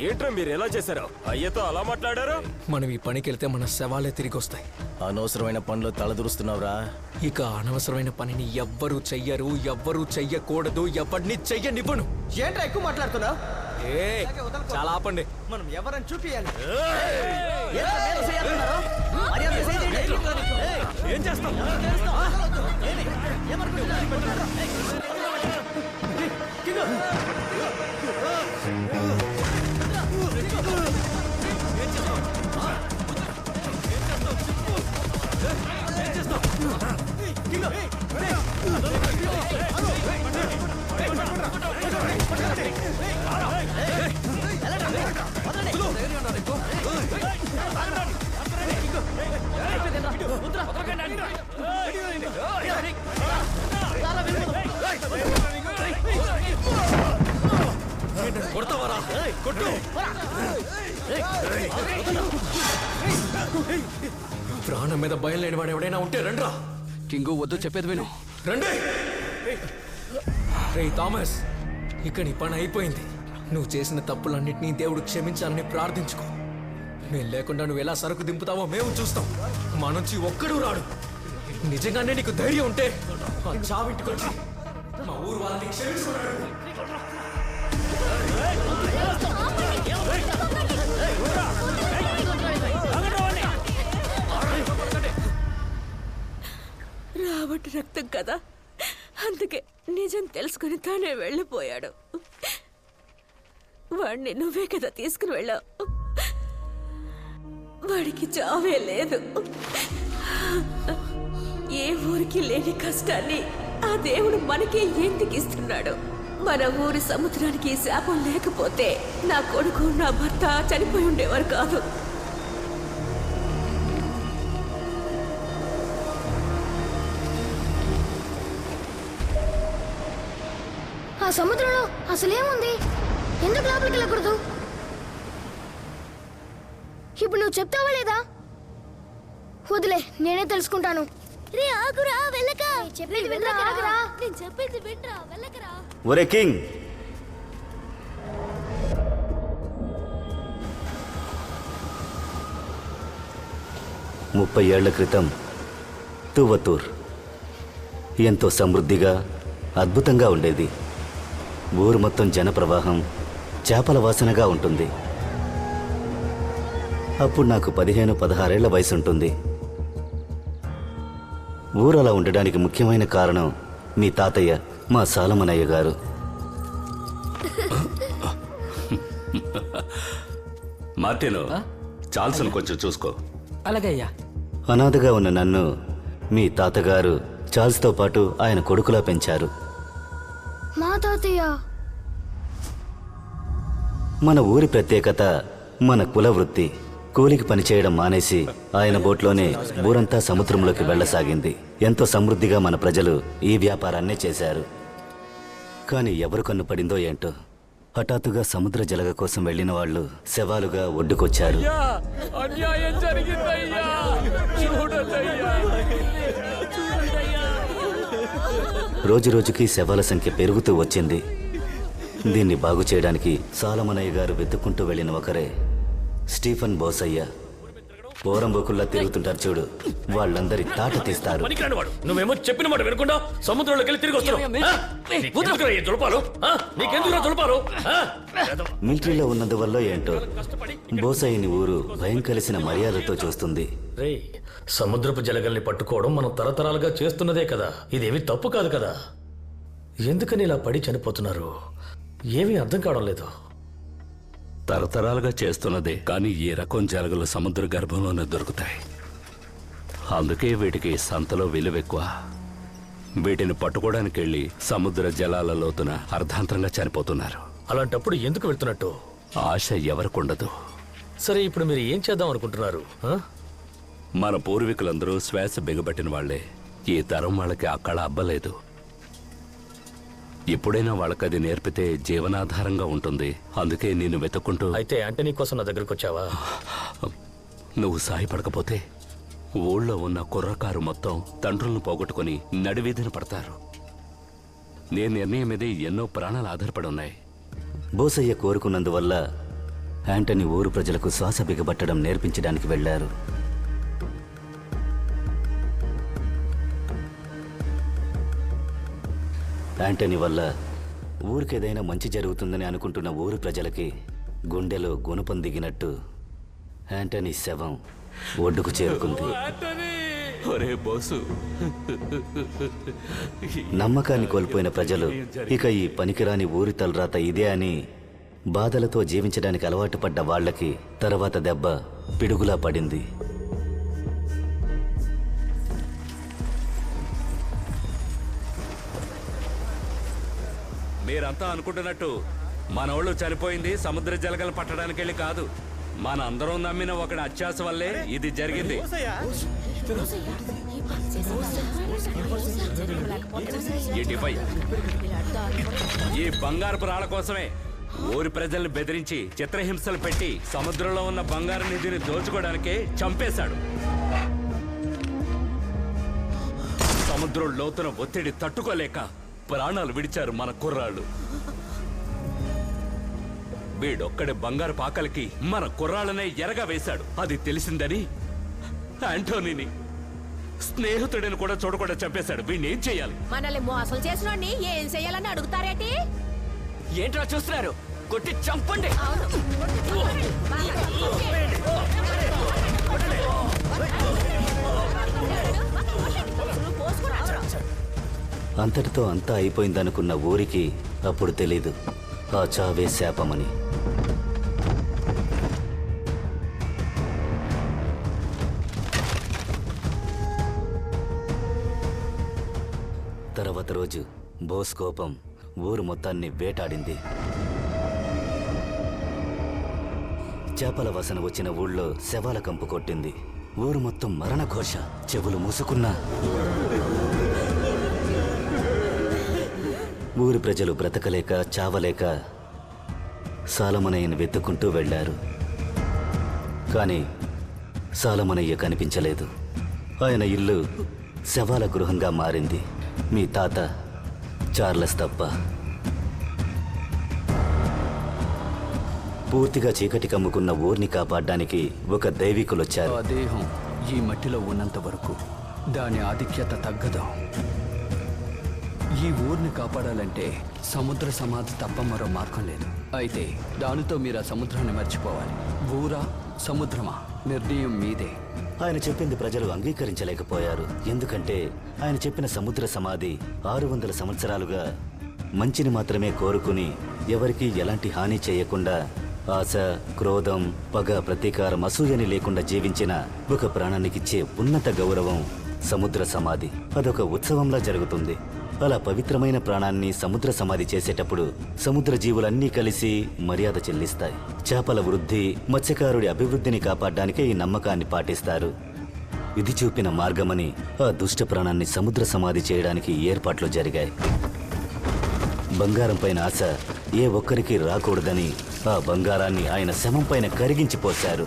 ఏంట్రా మీరు ఎలా చేశారు? అయ్యతో అలా మాట్లాడారు? మనం ఈ పనికి వెళ్తే మన శవాలే తిరిగి వస్తాయి. అనవసరమైన పనులు తలదూరుస్తున్నావురా. ఇక అనవసరమైన పనిని ఎవ్వరూ చెయ్యరు, ఎవ్వరూ చెయ్యకూడదు, ఎవరిని చెయ్యనివ్వను. ఏంట్రా ఎక్కువ మాట్లాడుతున్నావు? చాలా ఆపండి. మనం ఎవరని చూపియాలి. ఏం చేస్తాం? ప్రాణం మీద భయం లేని వాడు ఎవడైనా ఉంటే రండ్రా. కింగు వద్దు, చెప్పేది విను. రండి. రే థామస్, ఇక నీ పని అయిపోయింది. నువ్వు చేసిన తప్పులన్నింటినీ దేవుడు క్షమించాలని ప్రార్థించుకో. నేను లేకుండా నువ్వు ఎలా సరుకు దింపుతావో మేము చూస్తాం. మా నుంచి ఒక్కడూ రాడు. నిజంగానే నీకు ధైర్యం ఉంటే ఆ చావింటికి వచ్చి మా ఊరు వాళ్ళని క్షమించుకున్నాడు. రాబట్టి రక్తం కదా, అందుకే నిజం తెలుసుకుని తానే వెళ్ళిపోయాడు. వాడిని నువ్వే కదా తీసుకుని వెళ్ళావు. వాడికి చావే లేదు. ఏ ఊరికి లేని కష్టాన్ని ఆ దేవుడు మనకే ఎందుకు ఇస్తున్నాడు? మన ఊరి సముద్రానికి ఈ శాపం లేకపోతే నా కొడుకు నా భర్త చనిపోయి ఉండేవారు కాదు. ఆ సముద్రంలో అసలేముంది? ఎందుకు లోపలికి వెళ్ళకూడదు? ఇప్పుడు నువ్వు చెప్తావా లేదా? వదిలే, నేనే తెలుసుకుంటాను. రే ఆగురా, వెళ్ళక. చెప్పేది వినరా, ఆగురా. నేను చెప్పేది వినరా, వెళ్ళకరా. ఒరే కింగ్, ముప్పై ఏళ్ల క్రితం తువతూర్ ఎంతో సమృద్ధిగా అద్భుతంగా ఉండేది. ఊరు మొత్తం జనప్రవాహం, చేపల వాసనగా ఉంటుంది. అప్పుడు నాకు 15-16 ఏళ్ల వయసు ఉంటుంది. ఊరు అలా ఉండడానికి ముఖ్యమైన కారణం మీ తాతయ్య, మా సాలమనయ్య గారు. మార్టిను, చాల్సన్ కొంచెం చూసుకో. అలాగే అయ్యా. అనాథగా ఉన్న నన్ను మీ తాతగారు చార్ల్స్తో పాటు ఆయన కొడుకులా పెంచారు. మా తాతయ్య. మన ఊరి ప్రత్యేకత మన కుల వృత్తి. కూలికి పనిచేయడం మానేసి ఆయన బోట్లోనే ఊరంతా సముద్రంలోకి వెళ్లసాగింది. ఎంతో సమృద్ధిగా మన ప్రజలు ఈ వ్యాపారాన్నే చేశారు. కానీ ఎవరు కన్ను పడిందో ఏంటో, హఠాత్తుగా సముద్ర జలగ కోసం వెళ్లిన వాళ్ళు శవాలుగా ఒడ్డుకొచ్చారు. అన్యాయం జరిగిందయ్యా, చూడదయ్యా. రోజురోజుకి శవాల సంఖ్య పెరుగుతూ వచ్చింది. దీన్ని బాగు చేయడానికి సాలమనయ్య గారు వెతుక్కుంటూ వెళ్ళిన ఒకరే స్టీఫెన్ బోసయ్య. పోరంబోకుల్లా తిరుగుతుంటారు చూడు, వాళ్ళందరి తాట తీస్తారు. నువ్వేమో చెప్పిన మాట వినకుండా సముద్రంలోకి వెళ్ళి తిరిగి వస్తున్నావు. మిలిటరీలో ఉన్నందువల్ల ఏంటో బోసయ్యని ఊరు భయం కలిసిన మర్యాదతో చూస్తుంది. రే, సముద్రపు జలగల్ని పట్టుకోవడం మనం తరతరాలుగా చేస్తున్నదే కదా. ఇదేమి తప్పు కాదు కదా. ఎందుకని ఇలా పడి చనిపోతున్నారు? ఏమీ అర్థం కావడం లేదు. తరతరాలుగా చేస్తున్నదే, కానీ ఈ రకం జలగలు సముద్ర గర్భంలోనే దొరుకుతాయి. అందుకే వీటికి సంతలో విలువ ఎక్కువ. వీటిని పట్టుకోవడానికి వెళ్ళి సముద్ర జలాల లోతున అర్ధాంతరంగా చనిపోతున్నారు. అలాంటప్పుడు ఎందుకు వెళ్తున్నట్టు? ఆశ ఎవరికుండదు. సరే, ఇప్పుడు మీరు ఏం చేద్దాం అనుకుంటున్నారు? మన పూర్వీకులందరూ శ్వాస బిగబట్టిన వాళ్లే. ఈ తరం వాళ్ళకి ఆ కళ అబ్బలేదు. ఎప్పుడైనా వాళ్ళకది నేర్పితే జీవనాధారంగా ఉంటుంది. అందుకే నేను వెతుక్కుంటూ. అయితే యాంటనీ కోసం నా దగ్గరకు వచ్చావా? నువ్వు సాయపడకపోతే ఊళ్ళో ఉన్న కుర్రకారు మొత్తం తండ్రులను పోగొట్టుకుని నడివీధిన పడతారు. నేను నిర్ణయం మీద ఎన్నో ప్రాణాలు ఆధారపడి ఉన్నాయి. బోసయ్య కోరుకున్నందువల్ల యాంటనీ ఊరు ప్రజలకు శ్వాస బిగబట్టడం నేర్పించడానికి వెళ్లారు. యాంటనీ వల్ల ఊరికేదైనా మంచి జరుగుతుందని అనుకుంటున్న ఊరు ప్రజలకి గుండెలో గుణపం దిగినట్టు యాంటనీ శవం ఒడ్డుకు చేరుకుంది. నమ్మకాన్ని కోల్పోయిన ప్రజలు ఇక ఈ పనికిరాని ఊరి తలరాత ఇదే అని బాధలతో జీవించడానికి అలవాటు పడ్డ వాళ్లకి తర్వాత దెబ్బ పిడుగులా పడింది. మీరంతా అనుకుంటున్నట్టు మనోళ్ళు చనిపోయింది సముద్ర జలగలు పట్టడానికి వెళ్ళి కాదు. మన అందరం నమ్మిన ఒకటి అత్యాస వల్లే ఇది జరిగింది. ఈ బంగారపు రాళ్ల కోసమే ఊరి ప్రజల్ని బెదిరించి చిత్రహింసలు పెట్టి సముద్రంలో ఉన్న బంగారు నిధిని దోచుకోవడానికే చంపేశాడు. సముద్రం లోతున ఒత్తిడి తట్టుకోలేక ప్రాణాలు విడిచారు మన కుర్రాళ్ళు. వీడొక్కడే బంగారు పాకలకి మన కుర్రాళ్ళనే ఎరగా వేశాడు. అది తెలిసిందని యాంటోనీని స్నేహితుడిని కూడా చూడకుండా చంపేశాడు. వీడిని ఏం చేయాలి? మనల్ని మోసం చేసిన ఏం చేయాలని అడుగుతారేటి? ఏంట్రా చూస్తున్నారు? కొట్టి చంపండి. పోసుకుని అంతటితో అంతా అయిపోయిందనుకున్న ఊరికి అప్పుడు తెలీదు ఆ చావే శాపమని. తర్వాత రోజు బోస్ కోపం ఊరు మొత్తాన్ని వేటాడింది. చేపల వాసన వచ్చిన ఊళ్ళో శవాల కంపు కొట్టింది. ఊరు మొత్తం మరణఘోష. చెవులు మూసుకున్నా ఊరి ప్రజలు బ్రతకలేక చావలేక సాలమనయ్యను వెతుక్కుంటూ వెళ్లారు. కానీ సాలమనయ్య కనిపించలేదు. ఆయన ఇల్లు శవాల గృహంగా మారింది. మీ తాత చార్లెస్ తప్ప. పూర్తిగా చీకటి కమ్ముకున్న ఊరిని కాపాడడానికి ఒక దైవికులొచ్చారు. ఆ దేహం ఈ మట్టిలో ఉన్నంత వరకు దాని ఆధిక్యత తగ్గదు. ఈ ఊరిని కాపాడాలంటే సముద్ర సమాధి తప్ప మరో మార్గం లేదు. అయితే దానితో మీరు ఆ సముద్రాన్ని మర్చిపోవాలి. ఊరా సముద్రమా నిర్ణయం మీదే. ఆయన చెప్పింది ప్రజలు అంగీకరించలేకపోయారు. ఎందుకంటే ఆయన చెప్పిన సముద్ర సమాధి 600 సంవత్సరాలుగా మంచిని మాత్రమే కోరుకుని ఎవరికీ ఎలాంటి హాని చేయకుండా ఆశ, క్రోధం, పగ, ప్రతీకారం, అసూయని లేకుండా జీవించిన ఒక ప్రాణానికిచ్చే ఉన్నత గౌరవం సముద్ర సమాధి. అదొక ఉత్సవంలా జరుగుతుంది. అలా పవిత్రమైన ప్రాణాన్ని సముద్ర సమాధి చేసేటప్పుడు సముద్ర జీవులన్నీ కలిసి మర్యాద చెల్లిస్తాయి. చేపల వృద్ధి, మత్స్యకారుడి అభివృద్ధిని కాపాడడానికే ఈ నమ్మకాన్ని పాటిస్తారు. ఇది చూపిన మార్గమని ఆ దుష్ట ప్రాణాన్ని సముద్ర సమాధి చేయడానికి ఏర్పాట్లు జరిగాయి. బంగారం పైన ఆశ ఏ ఒక్కరికి రాకూడదని ఆ బంగారాన్ని ఆయన శవం పైన కరిగించిపోశారు.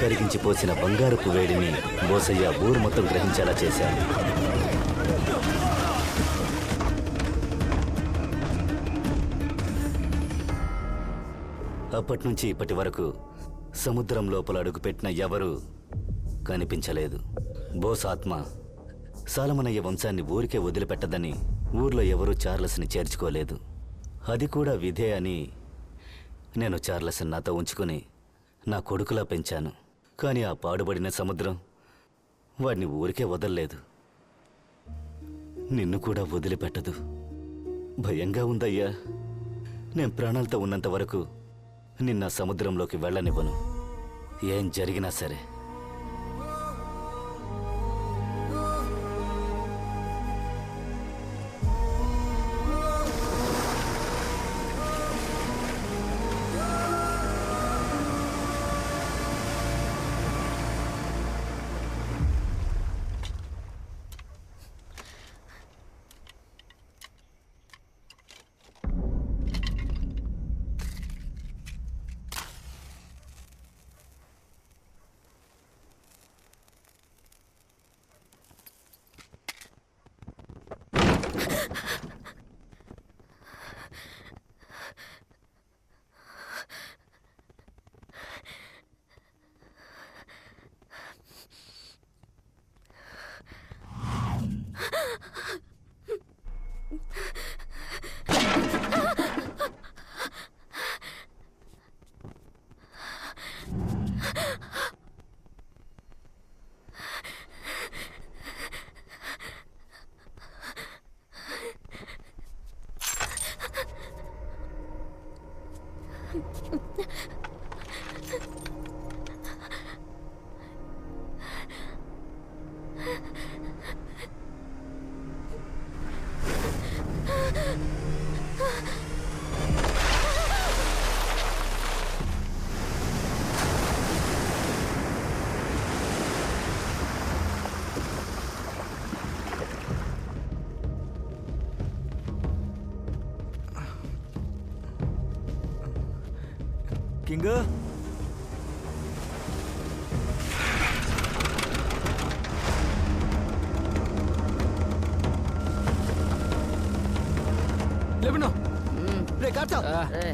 కరిగించిపోసిన బంగారపు వేడిని బోసయ్య ఊరు మొత్తం గ్రహించేలా చేశాడు. అప్పట్నుంచి ఇప్పటి వరకు సముద్రం లోపల అడుగుపెట్టిన ఎవరూ కనిపించలేదు. బోస్ ఆత్మ సాలమనయ్య వంశాన్ని ఊరికే వదిలిపెట్టదని ఊర్లో ఎవరూ చార్లెస్ని చేర్చుకోలేదు. అది కూడా విధే అని నేను చార్లెస్ని నాతో ఉంచుకుని నా కొడుకులా పెంచాను. కానీ ఆ పాడుబడిన సముద్రం వాడిని ఊరికే వదల్లేదు. నిన్ను కూడా వదిలిపెట్టదు. భయంగా ఉందయ్యా. నేను ప్రాణాలతో ఉన్నంత వరకు నిన్న సముద్రంలోకి వెళ్ళనివ్వను. ఏం జరిగినా సరే. కింగ్ లేవను రే కాచా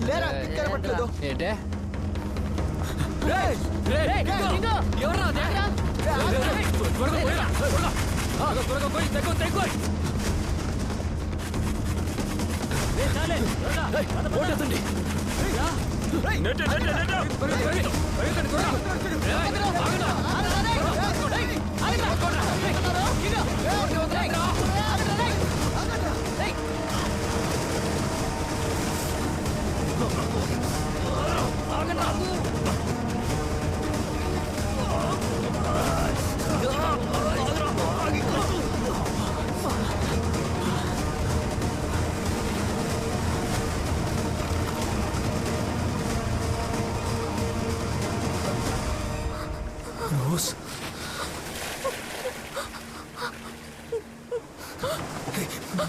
లేరా కనపట్లేదు ఏంటే నెట్ రోజ్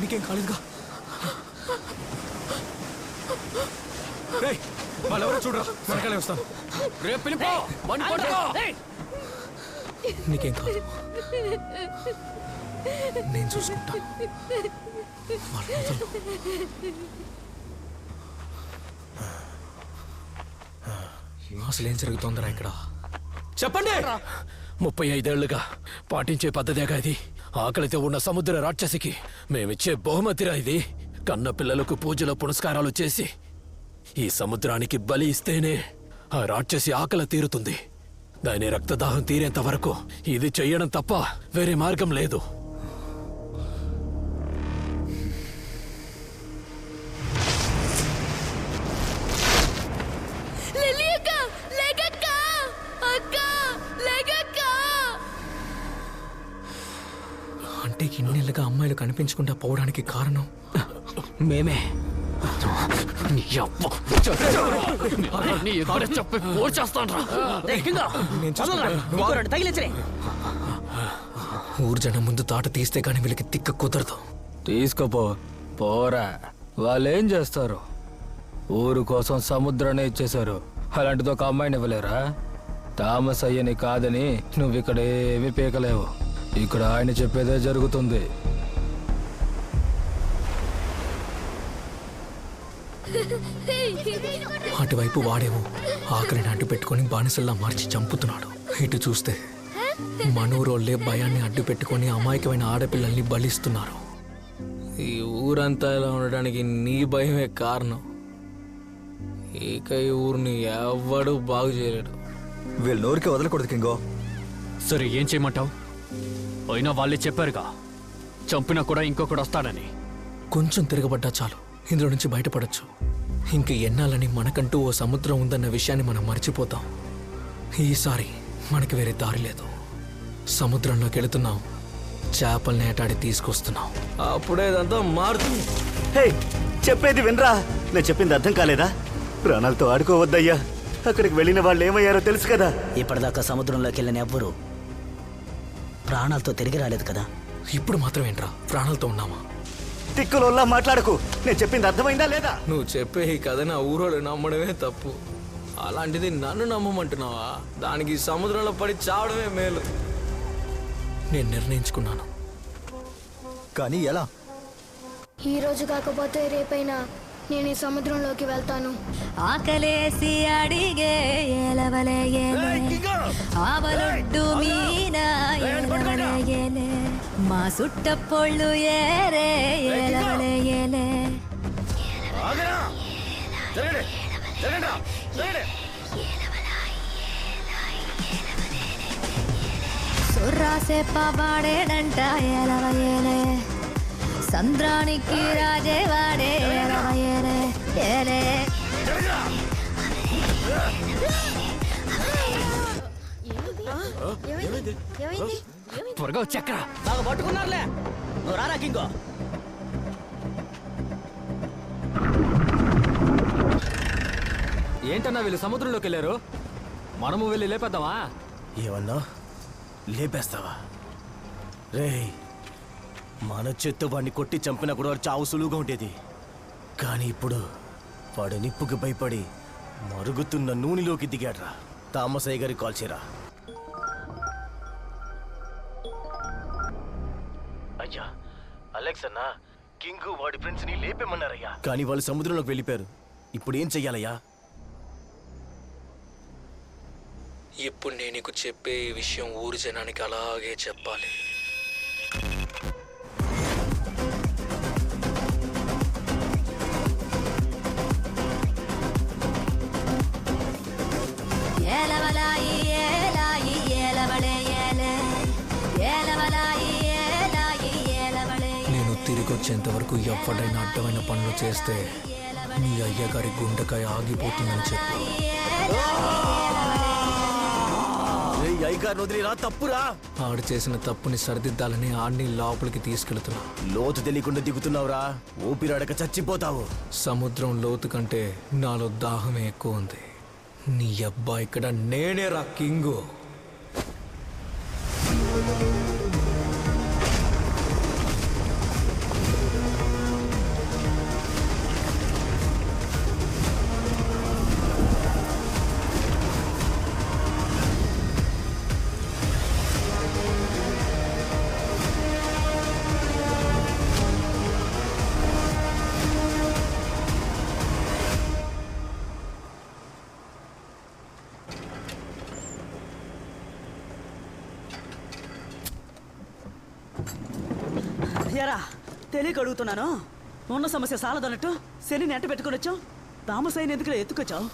నీకేం కాలేదుగా? వాళ్ళెవరో చూడరా, వెనకాలే వస్తాను. రేపు పిలిపో, బండి పట్టుకో. నీకేం కాదు, నేను చూసుకుంటా. అసలు ఏం జరుగుతోందిరా ఇక్కడ? చెప్పండి. 35 ఏళ్లుగా పాటించే పద్ధతేగా ఇది. ఆకలితో ఉన్న సముద్ర రాక్షసికి మేమిచ్చే బహుమతిరా ఇది. కన్న పిల్లలకు పూజలు పునస్కారాలు చేసి ఈ సముద్రానికి బలి ఇస్తేనే ఆ రాక్షసి ఆకలి తీరుతుంది. దాని రక్తదాహం తీరేంత వరకు ఇది చెయ్యడం తప్ప వేరే మార్గం లేదు. అంటే ఇన్నేళ్ళుగా అమ్మాయిలు కనిపించకుండా పోవడానికి కారణం మేమే. ఊరు జనం ముందు తాట తీస్తే కానీ వీళ్ళకి తిక్క కుదరదు. తీసుకోపో, పోరా. వాళ్ళేం చేస్తారు? ఊరు కోసం సముద్రాన్ని ఇచ్చేశారు. అలాంటిది ఒక అమ్మాయిని ఇవ్వలేరా? థామస్ అయ్యని కాదని నువ్వు ఇక్కడ ఏమీ పీకలేవు. ఇక్కడ ఆయన చెప్పేదే జరుగుతుంది. అటువైపు వాడేమో ఆకలిని అడ్డు పెట్టుకొని బానిసల్లా మార్చి చంపుతున్నాడు. ఇటు చూస్తే మనూరోళ్ళే భయాన్ని అడ్డు పెట్టుకొని అమాయకమైన ఆడపిల్లల్ని బలిస్తున్నారు. ఈ ఊరంతా ఇలా ఉండడానికి నీ భయమే కారణం. ఇక ఈ ఊరిని ఎవ్వడూ బాగు చేయలేడు. వీళ్ళు నోరికి వదలకూడదు కింగో. సరే, ఏం చేయమంటావు? అయినా వాళ్ళే చెప్పారుగా, చంపినా కూడా ఇంకొకడు వస్తాడని. కొంచెం తిరగబడ్డా చాలు, ఇందులో నుంచి బయటపడచ్చు. ఇంక ఎన్నాలని మనకంటూ ఓ సముద్రం ఉందన్న విషయాన్ని మనం మర్చిపోతాం. ఈసారి మనకి వేరే దారి లేదు. సముద్రంలోకి వెళుతున్నాం, చేపల్ని ఏటాడి తీసుకొస్తున్నాం. అప్పుడే ఇదంతా మారుతుంది. హే, చెప్పేది వినరా? నేను చెప్పింది అర్థం కాలేదా? ప్రాణాలతో ఆడుకోవద్దయ్యా. అక్కడికి వెళ్ళిన వాళ్ళు ఏమయ్యారో తెలుసు కదా. ఇప్పటిదాకా సముద్రంలోకి వెళ్ళిన ఎవ్వరూ ప్రాణాలతో తిరిగి రాలేదు కదా. ఇప్పుడు మాత్రం ఏంట్రా ప్రాణాలతో ఉన్నామా? తిక్కులోలా మాట్లాడకు. నేను చెప్పింది అర్థమైందా లేదా? నువ్వు చెప్పే ఈ కథ నా ఊరోళ్ళు నమ్మడమే తప్పు. అలాంటిది నన్ను నమ్మమంటున్నావా? దానికి సముద్రంలో పడి చావడమే మేలు. నేను నిర్ణయించుకున్నాను. కానీ ఎలా? ఈ రోజు కాకపోతే రేపైనా నేను ఈ సముద్రంలోకి వెళ్తాను. ఆకలేసి అడిగే ఎలవలే ఆవలొడ్డు మీన ఎలవలే మా సుట్టపొళ్ళు ఏరే ఎలవలే సుర్రాసే పాడేడంట ఎలవయేలే సంద్రానికి రాజేవాడే ఎలవయేలే ఏలే. త్వరగా వచ్చాకరా. బాగా పట్టుకున్నారులే. నువ్వు రారా కింగో. ఏంటన్నా వీళ్ళు సముద్రంలోకి వెళ్ళారు? మనము వెళ్ళి లేపేద్దామా? ఏమన్నా లేపేస్తావా? రేయ్, మన చేత్తో వాడిని కొట్టి చంపినా కూడా వాడు చావు సులువుగా ఉండేది. కానీ ఇప్పుడు వాడు నిప్పుకి భయపడి మరుగుతున్న నూనెలోకి దిగాడ్రా. థామస్ అయ్య గారికి కాల్ చేయరా. అయ్యా, అలెక్స్ అన్నా, కింగ్ వాడి ఫ్రెండ్స్ ని లేపేమన్నారయ్యా. కానీ వాళ్ళు సముద్రంలోకి వెళ్ళిపోయారు. ఇప్పుడు ఏం చెయ్యాలయ్యా? ఇప్పుడు నేను నీకు చెప్పే ఈ విషయం ఊరి జనానికి అలాగే చెప్పాలి. నేను తిరిగి వచ్చేంత వరకు ఎవడైనా అడ్డమైన పనులు చేస్తే నీ అయ్యగారి గుండెకాయ ఆగిపోతుందని చెప్పు. అయ్యగారిని వదిలేరా, తప్పురా. ఆడు చేసిన తప్పుని సరిదిద్దాలని ఆడిని లోపలికి తీసుకెళ్తున్నా. లోతు తెలియకుండా దిగుతున్నావురా, ఊపిరాడక చచ్చిపోతావు. సముద్రం లోతు కంటే నాలో దాహమే ఎక్కువ ఉంది. నీ అబ్బాయి ఇక్కడ నేనే రా కింగు. ఎరా తెలియక అడుగుతున్నాను. ఉన్న సమస్య సాలదన్నట్టు శని నెంట పెట్టుకుని వచ్చావు. తామసైన ఎందుకు ఎత్తుకొచ్చావు?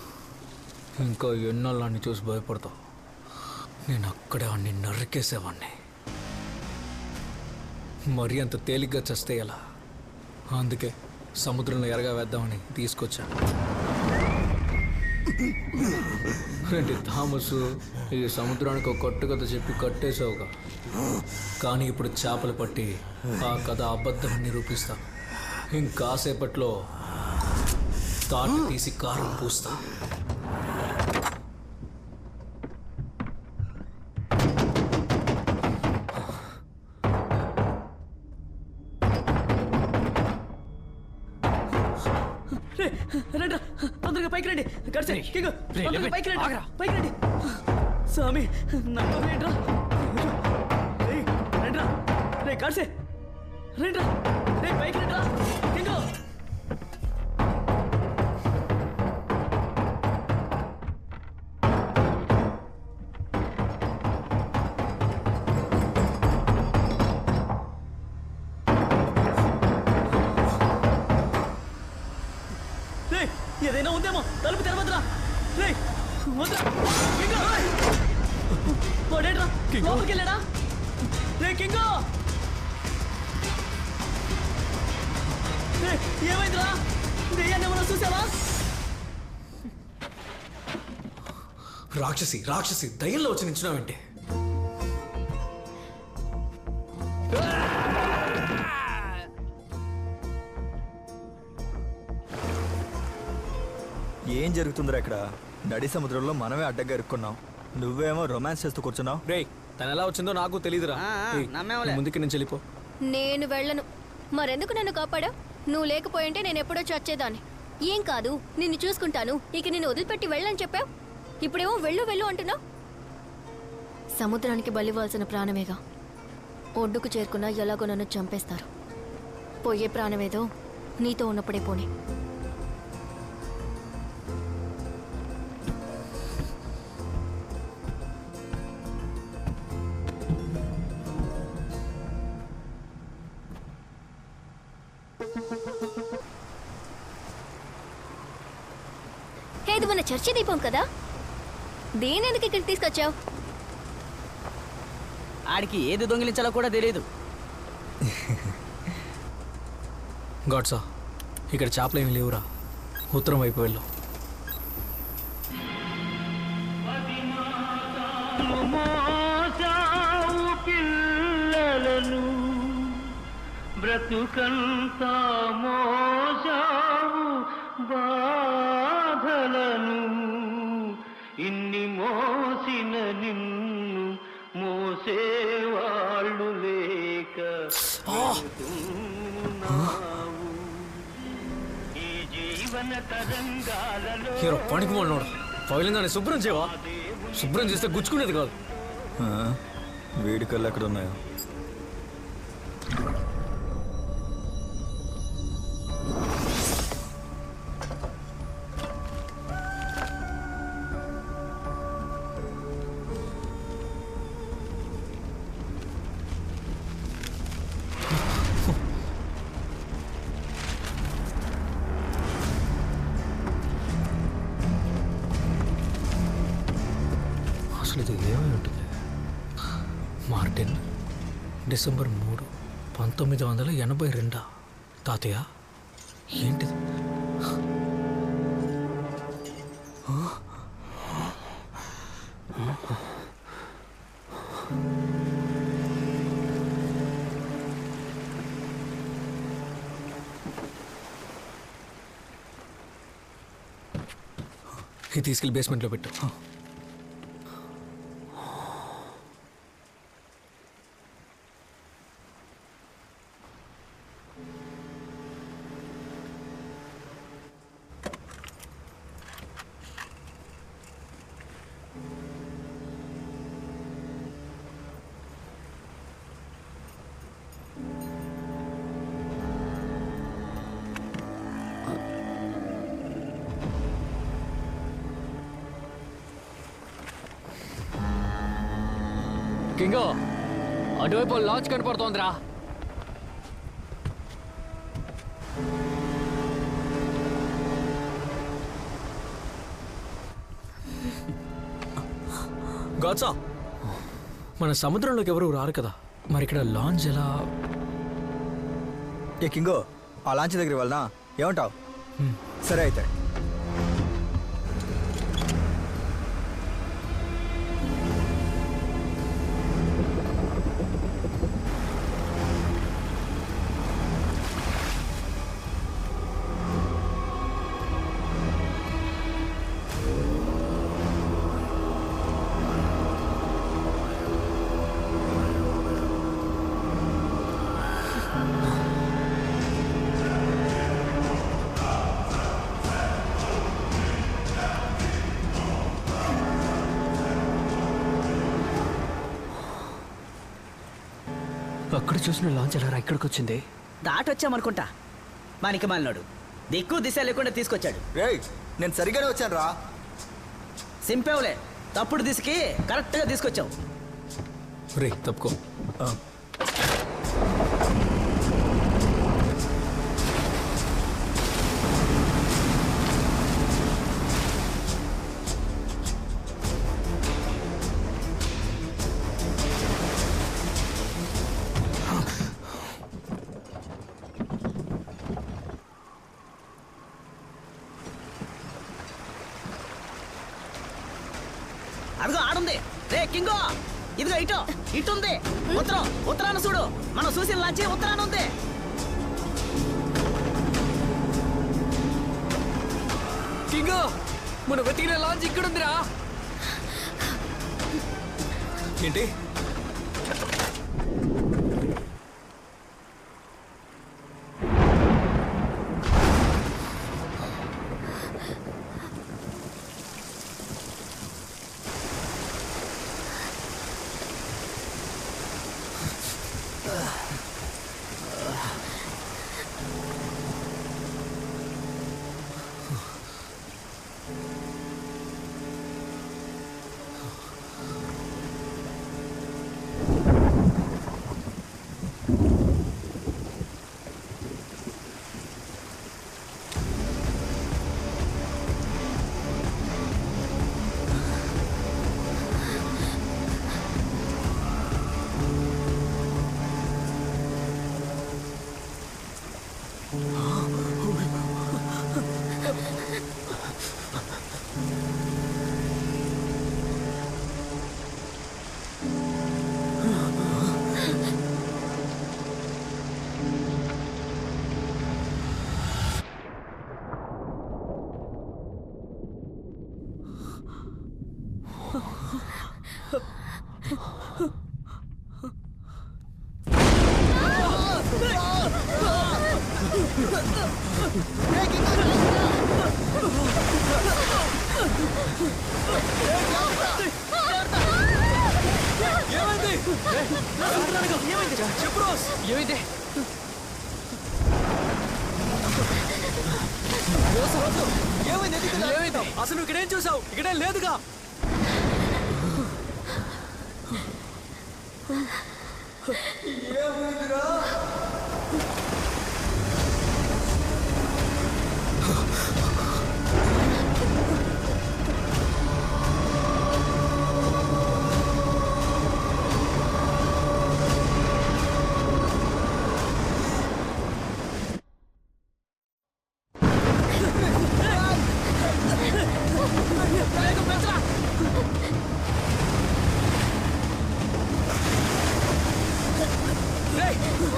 ఇంకా ఎన్నాళ్ళని చూసి భయపడతావు. నేను అక్కడే అన్ని నరికేసేవాడిని. మరీ అంత తేలిగ్గా చస్తే ఎలా? అందుకే సముద్రంలో ఎరగా వేద్దామని తీసుకొచ్చా. ఏంటి థామస్, ఈ సముద్రానికి ఒక కొట్టు కథ చెప్పి కట్టేసావుగా. కానీ ఇప్పుడు చేపలు పట్టి ఆ కథ అబద్ధం నిరూపిస్తా. ఇంకాసేపట్లో తాటి తీసి కారం పూస్తా. రండి, తొందరగా పైకి రండి. గడిచే కింగ్, తొందరగా పైకి రండి, పైకి రండి. స్వామి నమ్మరేంట్రా? రండిరా రే గడిచే, రండిరా రే పైకి రండిరా కింగ్. ఏదైనా ఉందేమో తలుపు తెరవద్దురా. రే వద్దురా. వాడేట్రా లోపలికి వెళ్ళాడా? రే కింగో, ఏమైందిరా? దెయ్యాన్ని ఏమన్నా చూసావా? రాక్షసి రాక్షసి దయ్యంలో వచ్చి నించున్నావంటే? ఏం జరుగుతుందిరా ఇక్కడ? నడి సముద్రంలో మనమే అడ్డగా ఇరుక్కున్నాం. నువ్వేమో రొమాన్స్ చేస్తూ కూర్చున్నావు. రే తను ఎలా వచ్చిందో నాకు తెలియదురా. ముందుకి నుంచి వెళ్ళిపో. నేను వెళ్ళను. మరెందుకు నన్ను కాపాడా? నువ్వు లేకపోయింటే నేను ఎప్పుడో చచ్చేదాన్ని. ఏం కాదు, నిన్ను చూసుకుంటాను. ఇక నిన్ను వదిలిపెట్టి వెళ్ళని చెప్పావు. ఇప్పుడేమో వెళ్ళు వెళ్ళు అంటున్నావు. సముద్రానికి బలివ్వాల్సిన ప్రాణమేగా. ఒడ్డుకు చేరుకున్నా ఎలాగో నన్ను చంపేస్తారు. పోయే ప్రాణమేదో నీతో ఉన్నప్పుడే పోనీ. ఇది మన చర్చి దీపం కదా? దేనెందుకు ఇక్కడికి తీసుకొచ్చావు? ఆడికి ఏది దొంగిలించాలో కూడా తెలియదు. గాడ్సా, ఇక్కడ చేపలు ఏమి లేవురా. ఉత్తరం వైపు వెళ్ళు. పిల్లలను బ్రతుకంతా మోసావు బాధలను. ఇన్ని మోసిన నిన్ను మోసేవాళ్ళు లేక ఈ జీవన తరంగాలలో పనికి మొన్నోడు పగిలిందని శుభ్రం చేయవా? శుభ్రం చేస్తే గుచ్చుకునేది కాదు. వేడికల్లు ఎక్కడ ఉన్నాయో? అసలు ఇది ఏమై ఉంటుంది? Martin, December 3, 1982. తాతయ్య ఏంటిది? ఇది తీసుకెళ్ళి బేస్మెంట్లో పెట్టు. కింగో, అటువైపు లాంచ్ కనపడుతోందిరా. గాడ్సా మన సముద్రంలోకి ఎవరు రారు కదా, మరి ఇక్కడ లాంచ్ ఎలా? ఏ కింగో, ఆ లాంచ్ దగ్గర వెళ్ళనా? ఏమంటావు? సరే అయితే. అక్కడ చూసిన లాంచ్ ఎలా ఇక్కడికి వచ్చింది? దాటొచ్చామనుకుంటా. మానికి మాలినాడు దిక్కు దిశ లేకుండా తీసుకొచ్చాడు. నేను సరిగానే వచ్చాను రా. సింపేవులే, తప్పుడు దిశకి కరెక్ట్గా తీసుకొచ్చావు. రే తప్పుకో. అదిగో ఆడుంది. రే కింగో, ఇదిగో ఇటు ఉంది. ఉత్తరాన చూడు. మనం చూసిన లాంచి ఉత్తరాన ఉంది. కింగో, మన వెతికిన లాంచ్ ఇక్కడ ఉందిరా. ఏంటి? అసలు ఇక్కడేం చూసావు? ఇక్కడేం లేదుగా.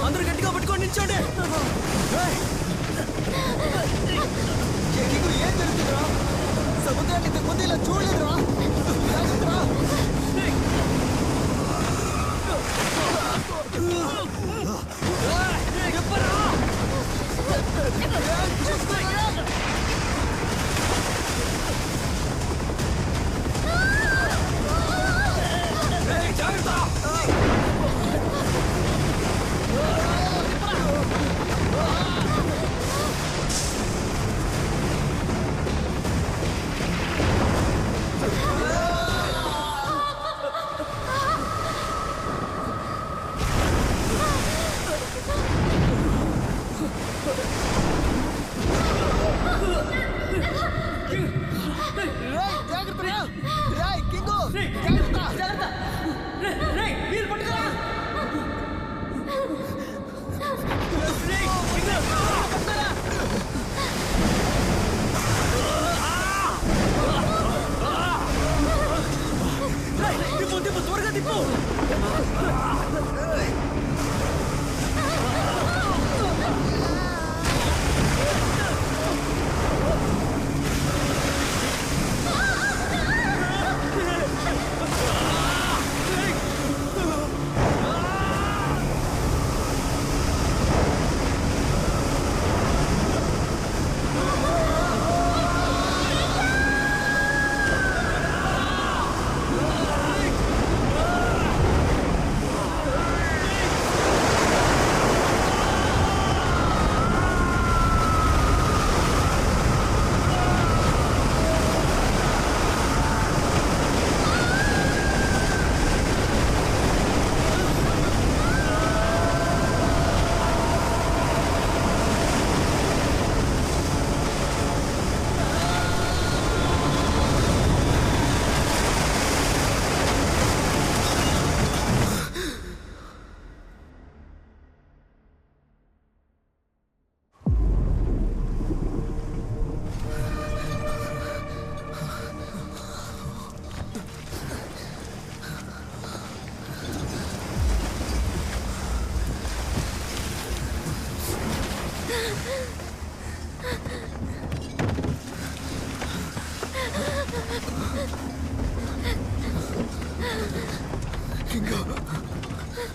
అందరూ గట్టిగా పట్టుకొని నిల్చోండి. ఏం జరుగుతుందిరా? సముద్రాన్ని ఇంతకు ముందు ఇలా చూడలేదురా. తిప్పు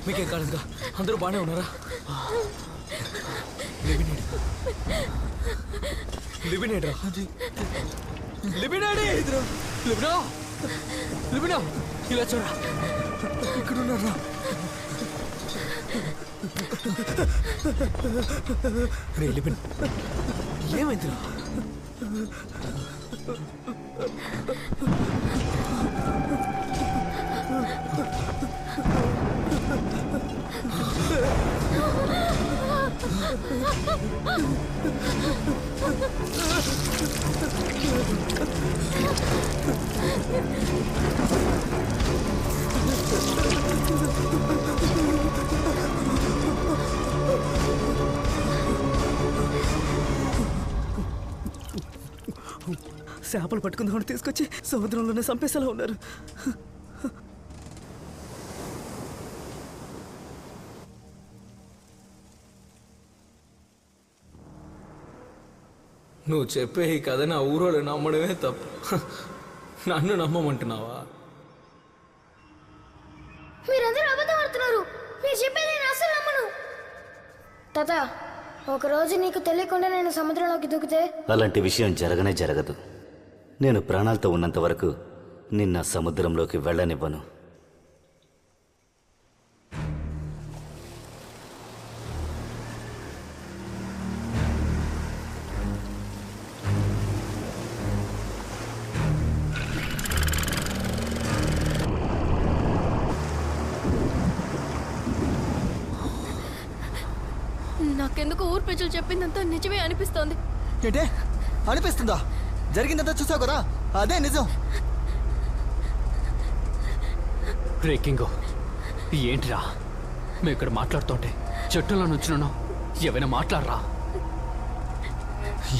మీకేం కాలేదుగా? అందరూ బాగానే ఉన్నారా? లిబినేడ్రా లిబినేడి లిబినా లిబినా ఇలా చూడరా, ఇక్కడ ఉన్నారా? రే లిబిన్, ఏమైందిరా? చేపలు పట్టుకుందామని తీసుకొచ్చి సముద్రంలోనే చంపేసేలా ఉన్నారు. నువ్వు చెప్పే ఈ కథ నా ఊరోళ్ళు నమ్మడమే తప్పు. నన్ను నమ్మమంటున్నావా? మీరందరూ అబద్ధం ఆడుతున్నారు. మీరు చెప్పేది నేను అసలు నమ్మను. తాత, ఒకరోజు నీకు తెలియకుండా నేను సముద్రంలోకి దూకితే? అలాంటి విషయం జరగనే జరగదు. నేను ప్రాణాలతో ఉన్నంత వరకు నిన్న సముద్రంలోకి వెళ్ళనివ్వను. నాకెందుకు ఊరు ప్రజలు చెప్పిందంతా నిజమే అనిపిస్తోంది. ఏంటే అనిపిస్తుందా? జరిగిందంతా చూసావు కదా, అదే నిజం. రే కింగో, ఏంటిరా మేము ఇక్కడ మాట్లాడుతుంటే చెట్టులో నుంచున్నాను? ఏమైనా మాట్లాడరా?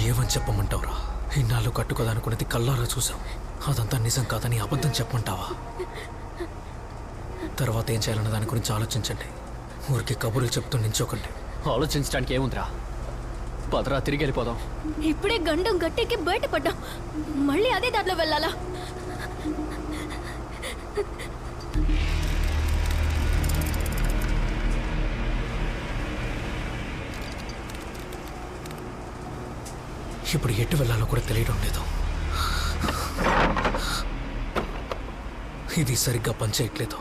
ఏమని చెప్పమంటావురా? ఇన్నాళ్ళు కట్టుకోదనుకున్నది కళ్ళారా చూసాం. అదంతా నిజం కాదని అబద్ధం చెప్పమంటావా? తర్వాత ఏం చేయాలన్న దాని గురించి ఆలోచించండి. ఊరికి కబుర్లు చెప్తూ నించోకండి. ఆలోచించడానికి ఏముందిరా? పదరా, తిరిగి వెళ్ళిపోదాం. ఇప్పుడే గండం గట్టెక్కి బయటపడ్డాం, మళ్ళీ అదే దారిలో వెళ్ళాలా? ఇప్పుడు ఎటు వెళ్ళాలో కూడా తెలియడం లేదు. ఇది సరిగ్గా పనిచేయట్లేదు.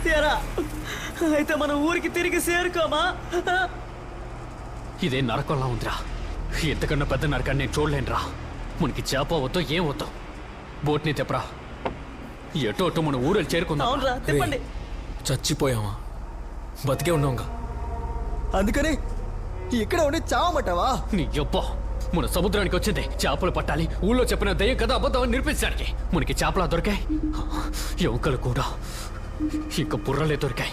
తీరా అయితే మనం ఊరికి తిరిగి చేరుకోమా? ఇదే నరకంలా ఉందిరా. ఎంతకన్నా పెద్ద నరకాన్ని నేను చూడలేనురా. మనకి చేప వద్దో ఏం వద్దో బోట్ని తెప్పరా. ఎటో అటు మన ఊరు చేరుకుందాం. తిప్పండి. చచ్చిపోయామా? బతికే ఉన్నాంగా. అందుకని ఇక్కడ ఉండి చావమంటావా? నీ అబ్బా, మన సముద్రానికి వచ్చింది చేపలు పట్టాలి. ఊళ్ళో చెప్పిన దయ్యం కదా అబద్ధం అని నిరూపించడానికి. మనకి చేపలా దొరికాయి, ఎముకలు కూడా ఇంకా బుర్రలే దొరికాయి.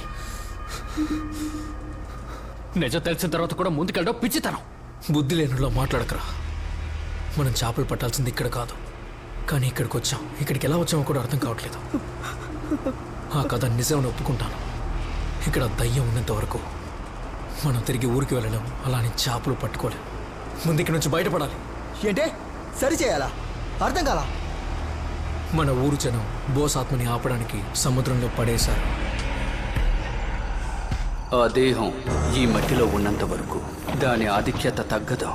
నిజం తెలిసిన తర్వాత కూడా ముందుకెళ్ళడం పిచ్చితనం. బుద్ధి లేనులో మాట్లాడకరా. మనం చేపలు పట్టాల్సింది ఇక్కడ కాదు, కానీ ఇక్కడికి వచ్చాం. ఇక్కడికి ఎలా వచ్చామో కూడా అర్థం కావట్లేదు. ఆ కథ నిజం ఒప్పుకుంటాను. ఇక్కడ దయ్యం ఉన్నంత వరకు మనం తిరిగి ఊరికి వెళ్ళలేము, అలానే చేపలు పట్టుకోలేము. ముందు ఇక్కడి నుంచి బయటపడాలి. ఏంటే సరి చేయాలా? అర్థం కాలా? మన ఊరు జనం బోస్ ఆత్మని ఆపడానికి సముద్రంలో పడేశారు. ఆ దేహం ఈ మట్టిలో ఉన్నంత వరకు దాని ఆధిక్యత తగ్గదు.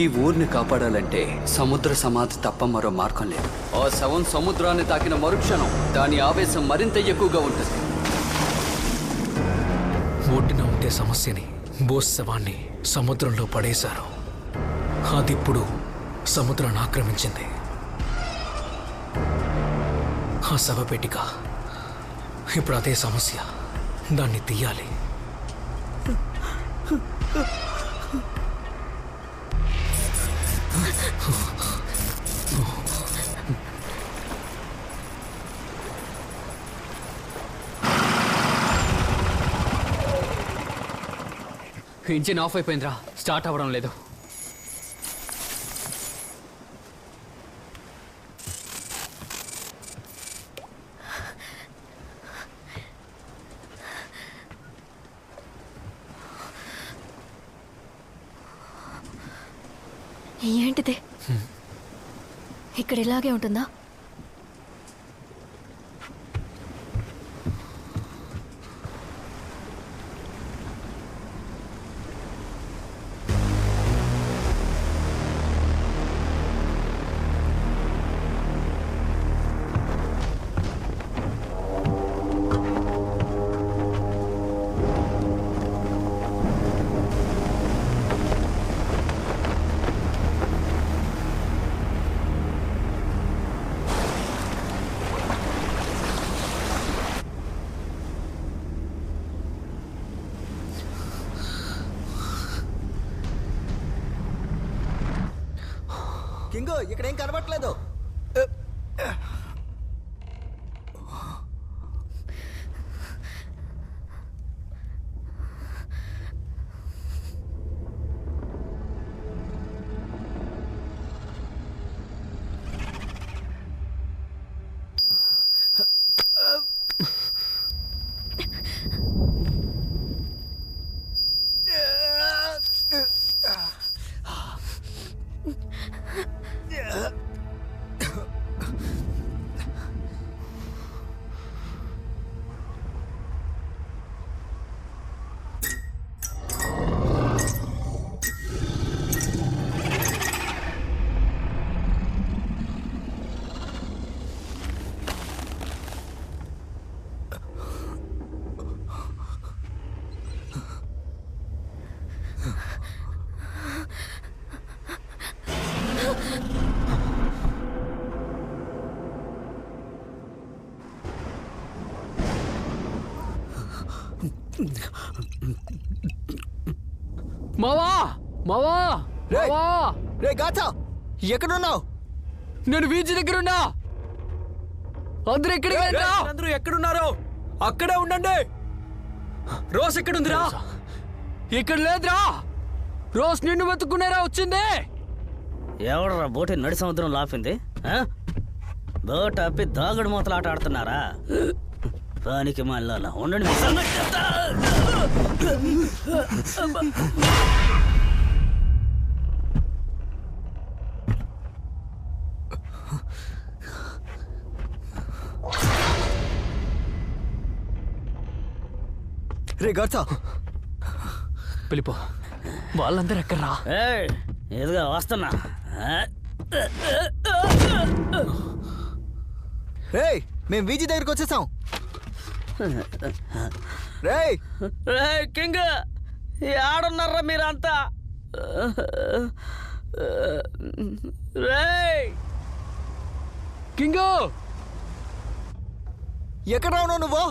ఈ ఊరిని కాపాడాలంటే సముద్ర సమాధి తప్ప మరో మార్గం లేదు. ఆ శవం సముద్రాన్ని తాకిన మరుక్షణం దాని ఆవేశం మరింత ఎక్కువగా ఉంటుంది. ఒడ్డున ఉండే సమస్యని బోస్ శవాన్ని సముద్రంలో పడేశారు. అది ఇప్పుడు సముద్రాన్ని ఆక్రమించింది. ఆ శవపేటిక ఇప్పుడు అదే సమస్య. దాన్ని తీయాలి. ఇంజిన్ ఆఫ్ అయిపోయిందిరా, స్టార్ట్ అవ్వడం లేదు. ఏంటిది? ఇక్కడ ఇలాగే ఉంటుందా? కింగు ఇక్కడేం కనబట్లేదు. మావా మావా మావా, రే గాచా ఎక్కడున్నావు? నేను బీచ్ దగ్గర ఉన్నా. అందరూ ఎక్కడికి వెళ్ళరా? అందరూ ఎక్కడున్నారో అక్కడే ఉండండి. రోజ్ ఎక్కడుందిరా? ఇక్కడ లేదురా. రోజ్ నిన్ను వెతుక్కునేరా వచ్చింది. ఎవడరా బోట్ నడి సముద్రం లాపింది? బోట్ ఆపి దాగుడు మూతలు ఆట ఆడుతున్నారా? పానికి మళ్ళా ఉండండి. రే గాచా వెళ్ళిపో. వాళ్ళందరూ ఎక్కడ్రా? ఎదుగా వస్తున్నా. రేయ్ మేము వీజీ దగ్గరికి వచ్చేసాం. రేయ్ కింగ్ ఆడున్నారా మీరంతా? రేయ్ కింగు ఎక్కడ ఉన్నావు నువ్వు?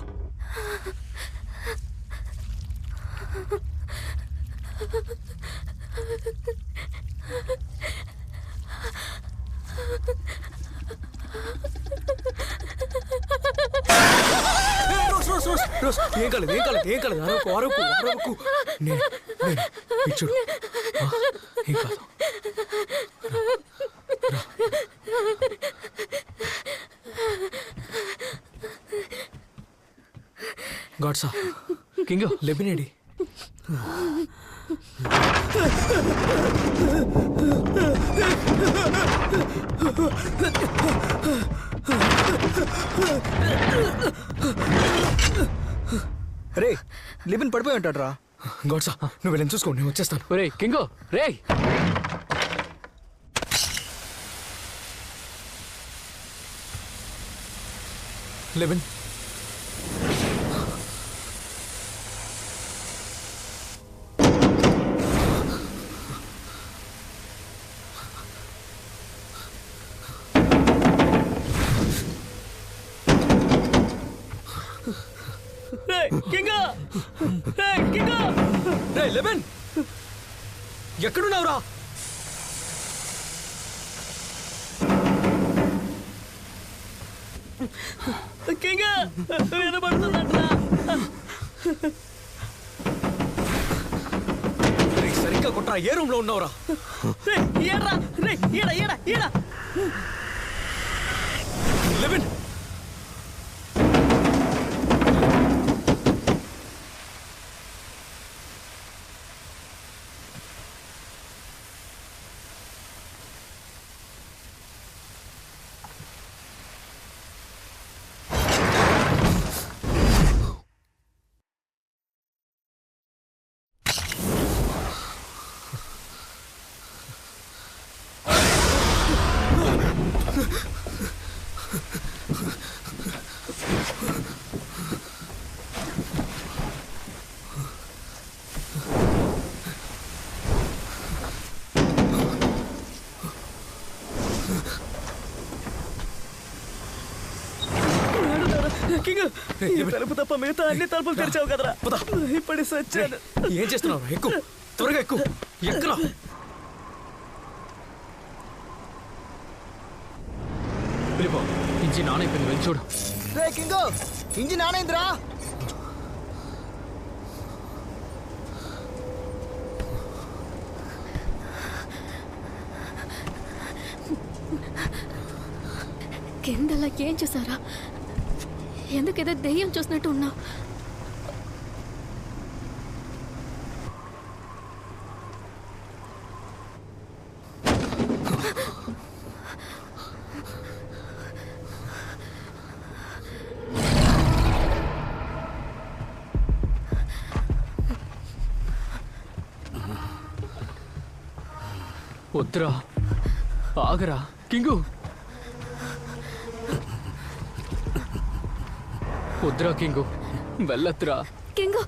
ఏం కాలేదు, ఏం కాలేదు, ఏం కాలేదు. అరవకు అరవకు అరవకు. నేను చూడు, ఏం కాదు. గాడ్సా కింగ్ లెబినేడి రే లిబిన్ పడిపోయి ఉంటాడు రా. గాడ్సా నువ్వు వెళ్ళని చూసుకో, నేను వచ్చేస్తాను. రే కింగో రే లెబిన్ రే లెబిన్ ఎక్కడున్నావురా? కింగా వినబడుతుందంట్రా. సరిగ్గా కొట్టరా, ఏ రూమ్ లో ఉన్నావురా? ఏడ్రా రే ఈడ ఈడ ఈడ లెబిన్ కింగ్ ఈ తలుపు తప్ప మిగతా అన్ని తలుపులు తెరిచావు కదరా. ఇప్పుడు సచ్చాను. ఏం చేస్తున్నావు? ఎక్కు, త్వరగా ఎక్కు. ఎక్కరా? వెళ్ళిపో. ఇంజిన్ ఆన్ అయిపోయింది, వెళ్ళి చూడు. రే కింగో ఇంజిన్ ఆన్ అయిందిరా. కిందలా ఏం చూసారా? ఎందుకేదో దెయ్యం చూసినట్టు ఉన్నావు. వద్దురా, ఆగరా కింగు. వద్దురా కింగు, వెళ్ళొద్దురా. కింగు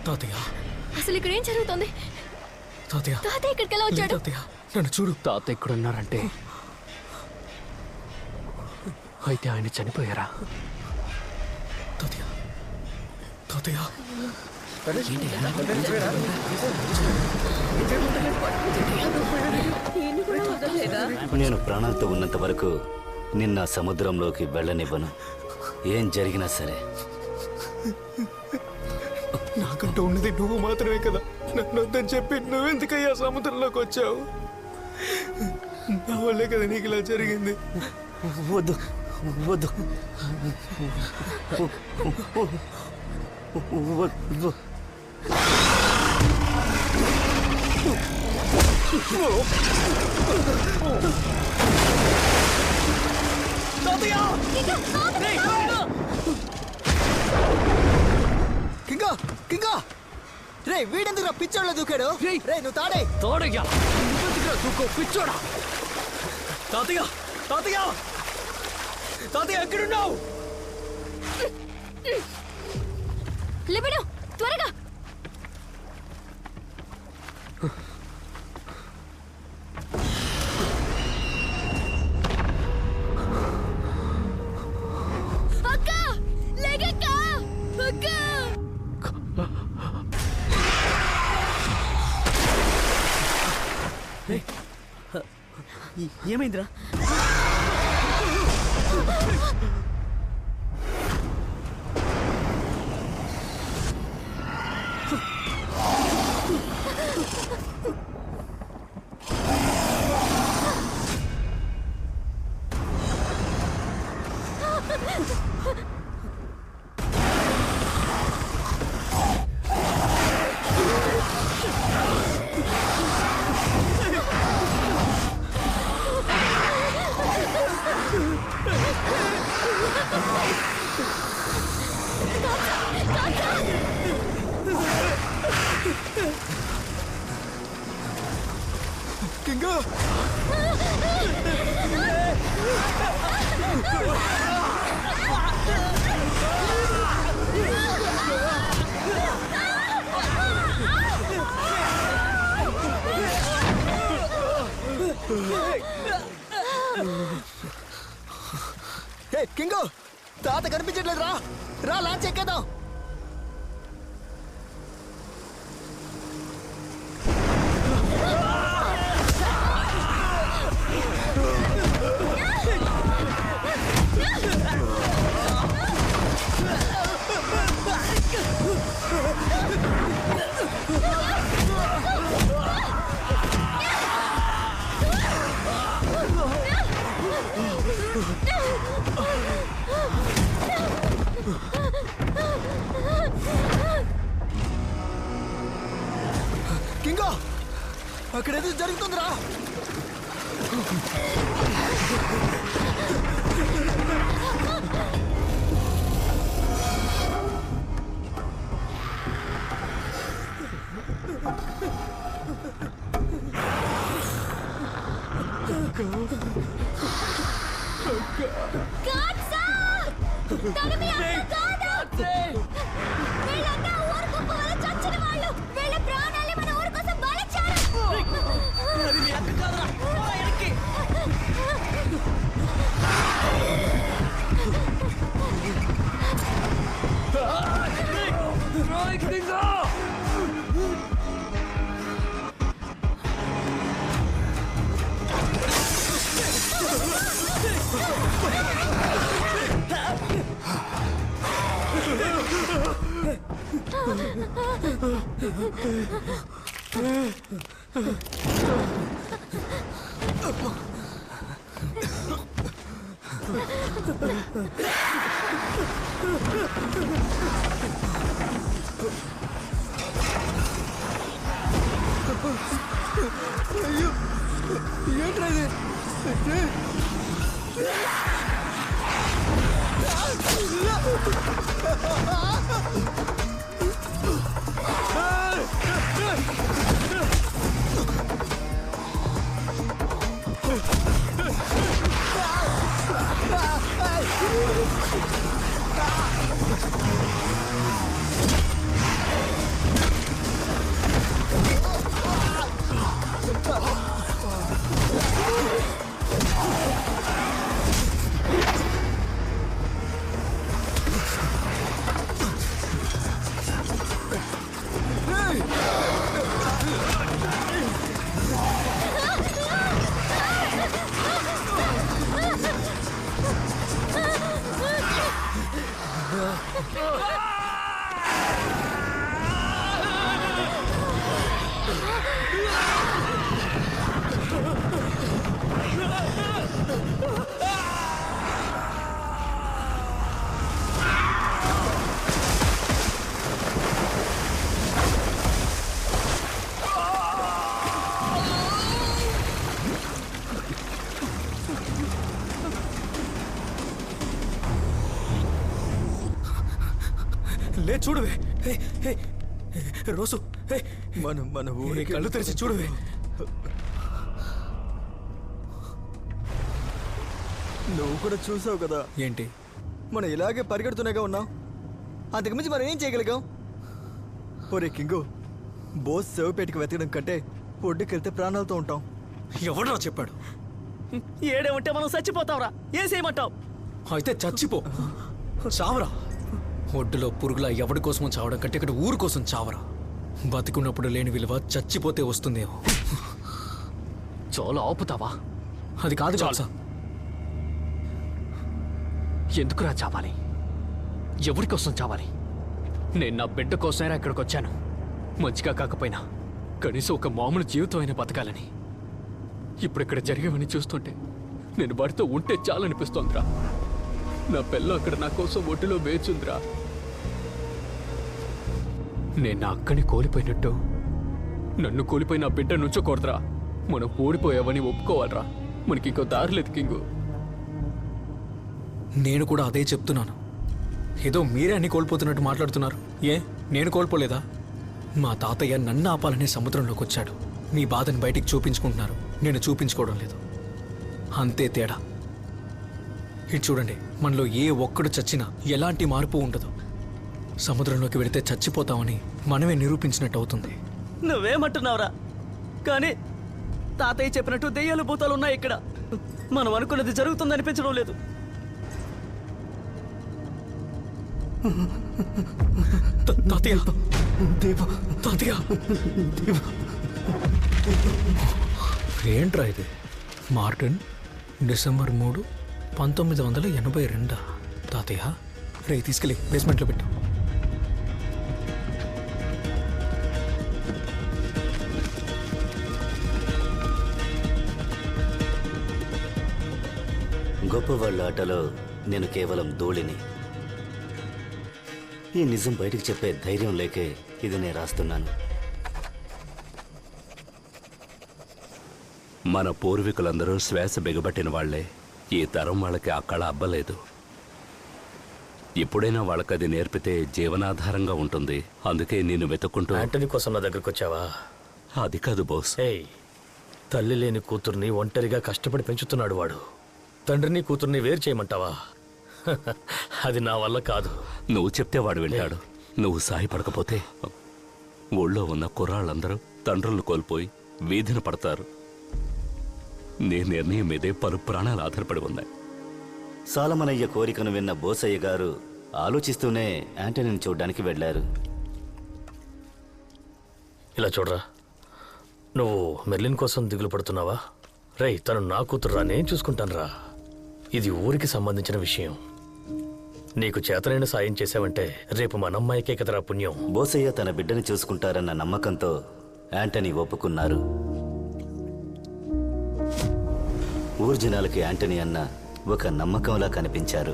తాతయ్య, అసలు ఇక్కడ ఏం జరుగుతుంది? తాతయ్య, తాతయ్య ఇక్కడికి ఎలా వచ్చాడు? తాతయ్య నన్ను చూడు. తాత ఎక్కడున్నారంటే అయితే ఆయన చనిపోయారా? తాతయ్య, తాతయ్య నేను ప్రాణాలతో ఉన్నంత వరకు నిన్న సముద్రంలోకి వెళ్ళనివ్వను, ఏం జరిగినా సరే. నాకంటూ ఉన్నది నువ్వు మాత్రమే కదా. నన్ను వద్దని చెప్పి నువ్వెందుకయ్యా సముద్రంలోకి వచ్చావు? నా వల్లే కదా నీకు ఇలా జరిగింది. వద్దు వద్దు వద్దు. కింగా కింగా రే వీడెందుకు పిచ్చోళ్ళ దూకాడు? రే నువ్వు తాడే తోడయ్యా, దూకో పిచ్చోడా. తాతయ్య, తాతయ్య, తాతయ్య ఎక్కడున్నావు? లిబిడు త్వరగా. ఏమైందిరా? కింగ్ కింగ్ తాత కనిపించట్లేదు రా రా లాంచ్ ఎక్కేద్దాం కింగో అక్కడేదో జరుగుతుందిరా వీళ్ళంతా ఊరు కుప్ప వల్ల చచ్చిన వాళ్ళు. వీళ్ళ ప్రాణాల్ని మన ఊరు కోసం బలిచ్చారు. అది మీ అక్క కాదురా. పోరా వెనక్కి. అయ్యో ఏంట్రా ఇది లే చూడువే రోజు మన ఊరి కళ్ళు తెరిచి చూడువే నువ్వు కూడా చూసావు కదా ఏంటి మనం ఇలాగే పరిగెడుతూనేగా ఉన్నాం అంతకుమించి మనం ఏం చేయగలిగాం ఒరే కింగు బోస్ సేవపేటకి వెతకడం కంటే ఒడ్డుకెళ్తే ప్రాణాలతో ఉంటాం ఎవడరా చెప్పాడు ఏడే ఉంటే మనం చచ్చిపోతావురా. ఏం చేయమంటావు? అయితే చచ్చిపో చావరా ఒడ్డులో పురుగులా ఎవడి కోసమో చావడం కంటే ఇక్కడ ఊరు కోసం చావరా బతికున్నప్పుడు లేని విలువ చచ్చిపోతే వస్తుందేమో చాలా ఆపుతావా అది కాదు చాలు. ఎందుకురా చావాలి? ఎవరి కోసం చావాలి? నేను నా బిడ్డ కోసమైనా ఇక్కడికి వచ్చాను. మంచిగా కాకపోయినా కనీసం ఒక మామూలు జీవితం అయినా బతకాలని. ఇప్పుడు ఇక్కడ జరిగేవని చూస్తుంటే నేను వాడితో ఉంటే చాలనిపిస్తోందిరా. నా పిల్ల అక్కడ నా కోసం ఒడ్డులో వేచుందిరా. నేను నా అక్కని కోల్పోయినట్టు నన్ను కోల్పోయి నా బిడ్డ నుంచోకూడదురా. మనం ఓడిపోయావని ఒప్పుకోవాలరా. మనకి ఇంకో దారి లేదు కింగు. నేను కూడా అదే చెప్తున్నాను. ఏదో మీరే అన్ని కోల్పోతున్నట్టు మాట్లాడుతున్నారు. నేను కోల్పోలేదా? మా తాతయ్య నన్ను ఆపాలనే సముద్రంలోకి వచ్చాడు. మీ బాధను బయటికి చూపించుకుంటున్నారు, నేను చూపించుకోవడం లేదు. అంతే తేడా. ఇటు చూడండి, మనలో ఏ ఒక్కడు చచ్చినా ఎలాంటి మార్పు ఉండదు. సముద్రంలోకి వెళితే చచ్చిపోతామని మనమే నిరూపించినట్టు అవుతుంది. నువ్వేమంటున్నావురా? కానీ తాతయ్య చెప్పినట్టు దెయ్యాలు భూతాలు ఉన్నాయి ఇక్కడ. మనం అనుకున్నది జరుగుతుందనిపించడం లేదు. తాతయ్య, తాతయ్య, ఏంట్రా ఇది? Martin, December 3, 1982. తాతయ్య, రే తీసుకెళ్ళి బేస్మెంట్లో పెట్టు. గొప్పవాళ్ళ ఆటలో నేను కేవలం ధూళిని. ఈ నిజం బయటికి చెప్పే ధైర్యం లేకే ఇది నేను రాస్తున్నాను. మన పూర్వీకులందరూ శ్వాస బిగబట్టిన వాళ్లే. ఈ తరం వాళ్ళకి ఆ కళ అబ్బలేదు. ఎప్పుడైనా వాళ్ళకది నేర్పితే జీవనాధారంగా ఉంటుంది. అందుకే నేను వెతుక్కుంటూ యాంటనీ కోసం నా దగ్గరకు వచ్చావా? అది కాదు బోస్. తల్లి లేని కూతుర్ని ఒంటరిగా కష్టపడి పెంచుతున్నాడు వాడు. తండ్రిని కూతుర్ని వేరు చేయమంటావా? అది నా వల్ల కాదు. నువ్వు చెప్తే వాడు వింటాడు. నువ్వు సాయపడకపోతే ఊళ్ళో ఉన్న కుర్రాళ్ళందరూ తండ్రులను కోల్పోయి వీధిన పడతారు. నీ నిర్ణయం మీదే పలు ప్రాణాలు ఆధారపడి ఉన్నాయి. సాలమనయ్య కోరికను విన్న బోసయ్య గారు ఆలోచిస్తూనే యాంటనీని చూడ్డానికి వెళ్లారు. ఇలా చూడరా, నువ్వు మెర్లిన్ కోసం దిగులు పడుతున్నావా? రేయ్, తను నా కూతురురా, నేను చూసుకుంటానురా. ఇది ఊరికి సంబంధించిన విషయం. నీకు చేతనైన సాయం చేసావంటే రేపు మన అమ్మాయికే కదరా పుణ్యం. బోసయ్య తన బిడ్డని చూసుకుంటారన్న నమ్మకంతో యాంటనీ ఒప్పుకున్నారు. ఊరు జనాలకి యాంటనీ అన్న ఒక నమ్మకంలా కనిపించారు.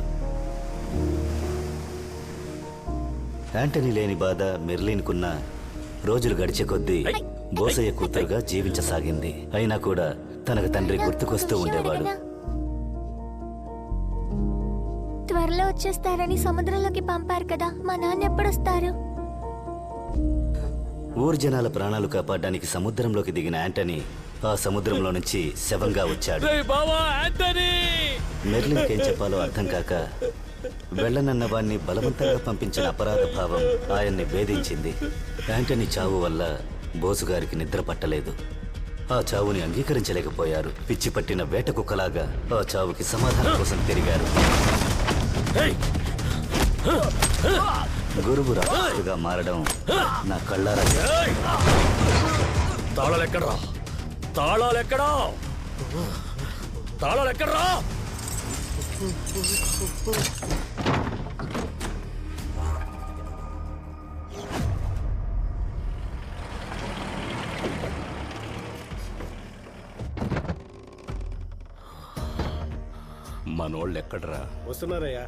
యాంటనీ లేని బాధ మెర్లిన్కున్న. రోజులు గడిచే కొద్దీ బోసయ్య కూతురుగా జీవించసాగింది. అయినా కూడా తనకు తండ్రి గుర్తుకొస్తూ ఉండేవాడు. త్వరలో వచ్చేస్తారని సముద్రంలోకి పంపారు కదా, మా నాన్న ఎప్పుడొస్తారు? ఊరు జనాల ప్రాణాలు కాపాడడానికి సముద్రంలోకి దిగిన యాంటనీ ఆ సముద్రంలో నుంచి శవంగా వచ్చాడు. మెర్లిన్కి ఏం చెప్పాలో అర్థం కాక వెళ్ళనన్న వాణ్ణి బలవంతంగా పంపించిన అపరాధ భావం ఆయన్ని భేదించింది. యాంటనీ చావు వల్ల బోసుగారికి నిద్ర పట్టలేదు. ఆ చావుని అంగీకరించలేకపోయారు. పిచ్చి పట్టిన వేట కుక్కలాగా ఆ చావుకి సమాధానం కోసం తిరిగారు. గురువు రాజుగా మారడం నా కళ్ళారా. తాళాలెక్కడ్రా? తాళాలెక్కడా? తాళాలెక్కడ్రా? మనోళ్ళు ఎక్కడ్రా? వస్తున్నారయ్యా.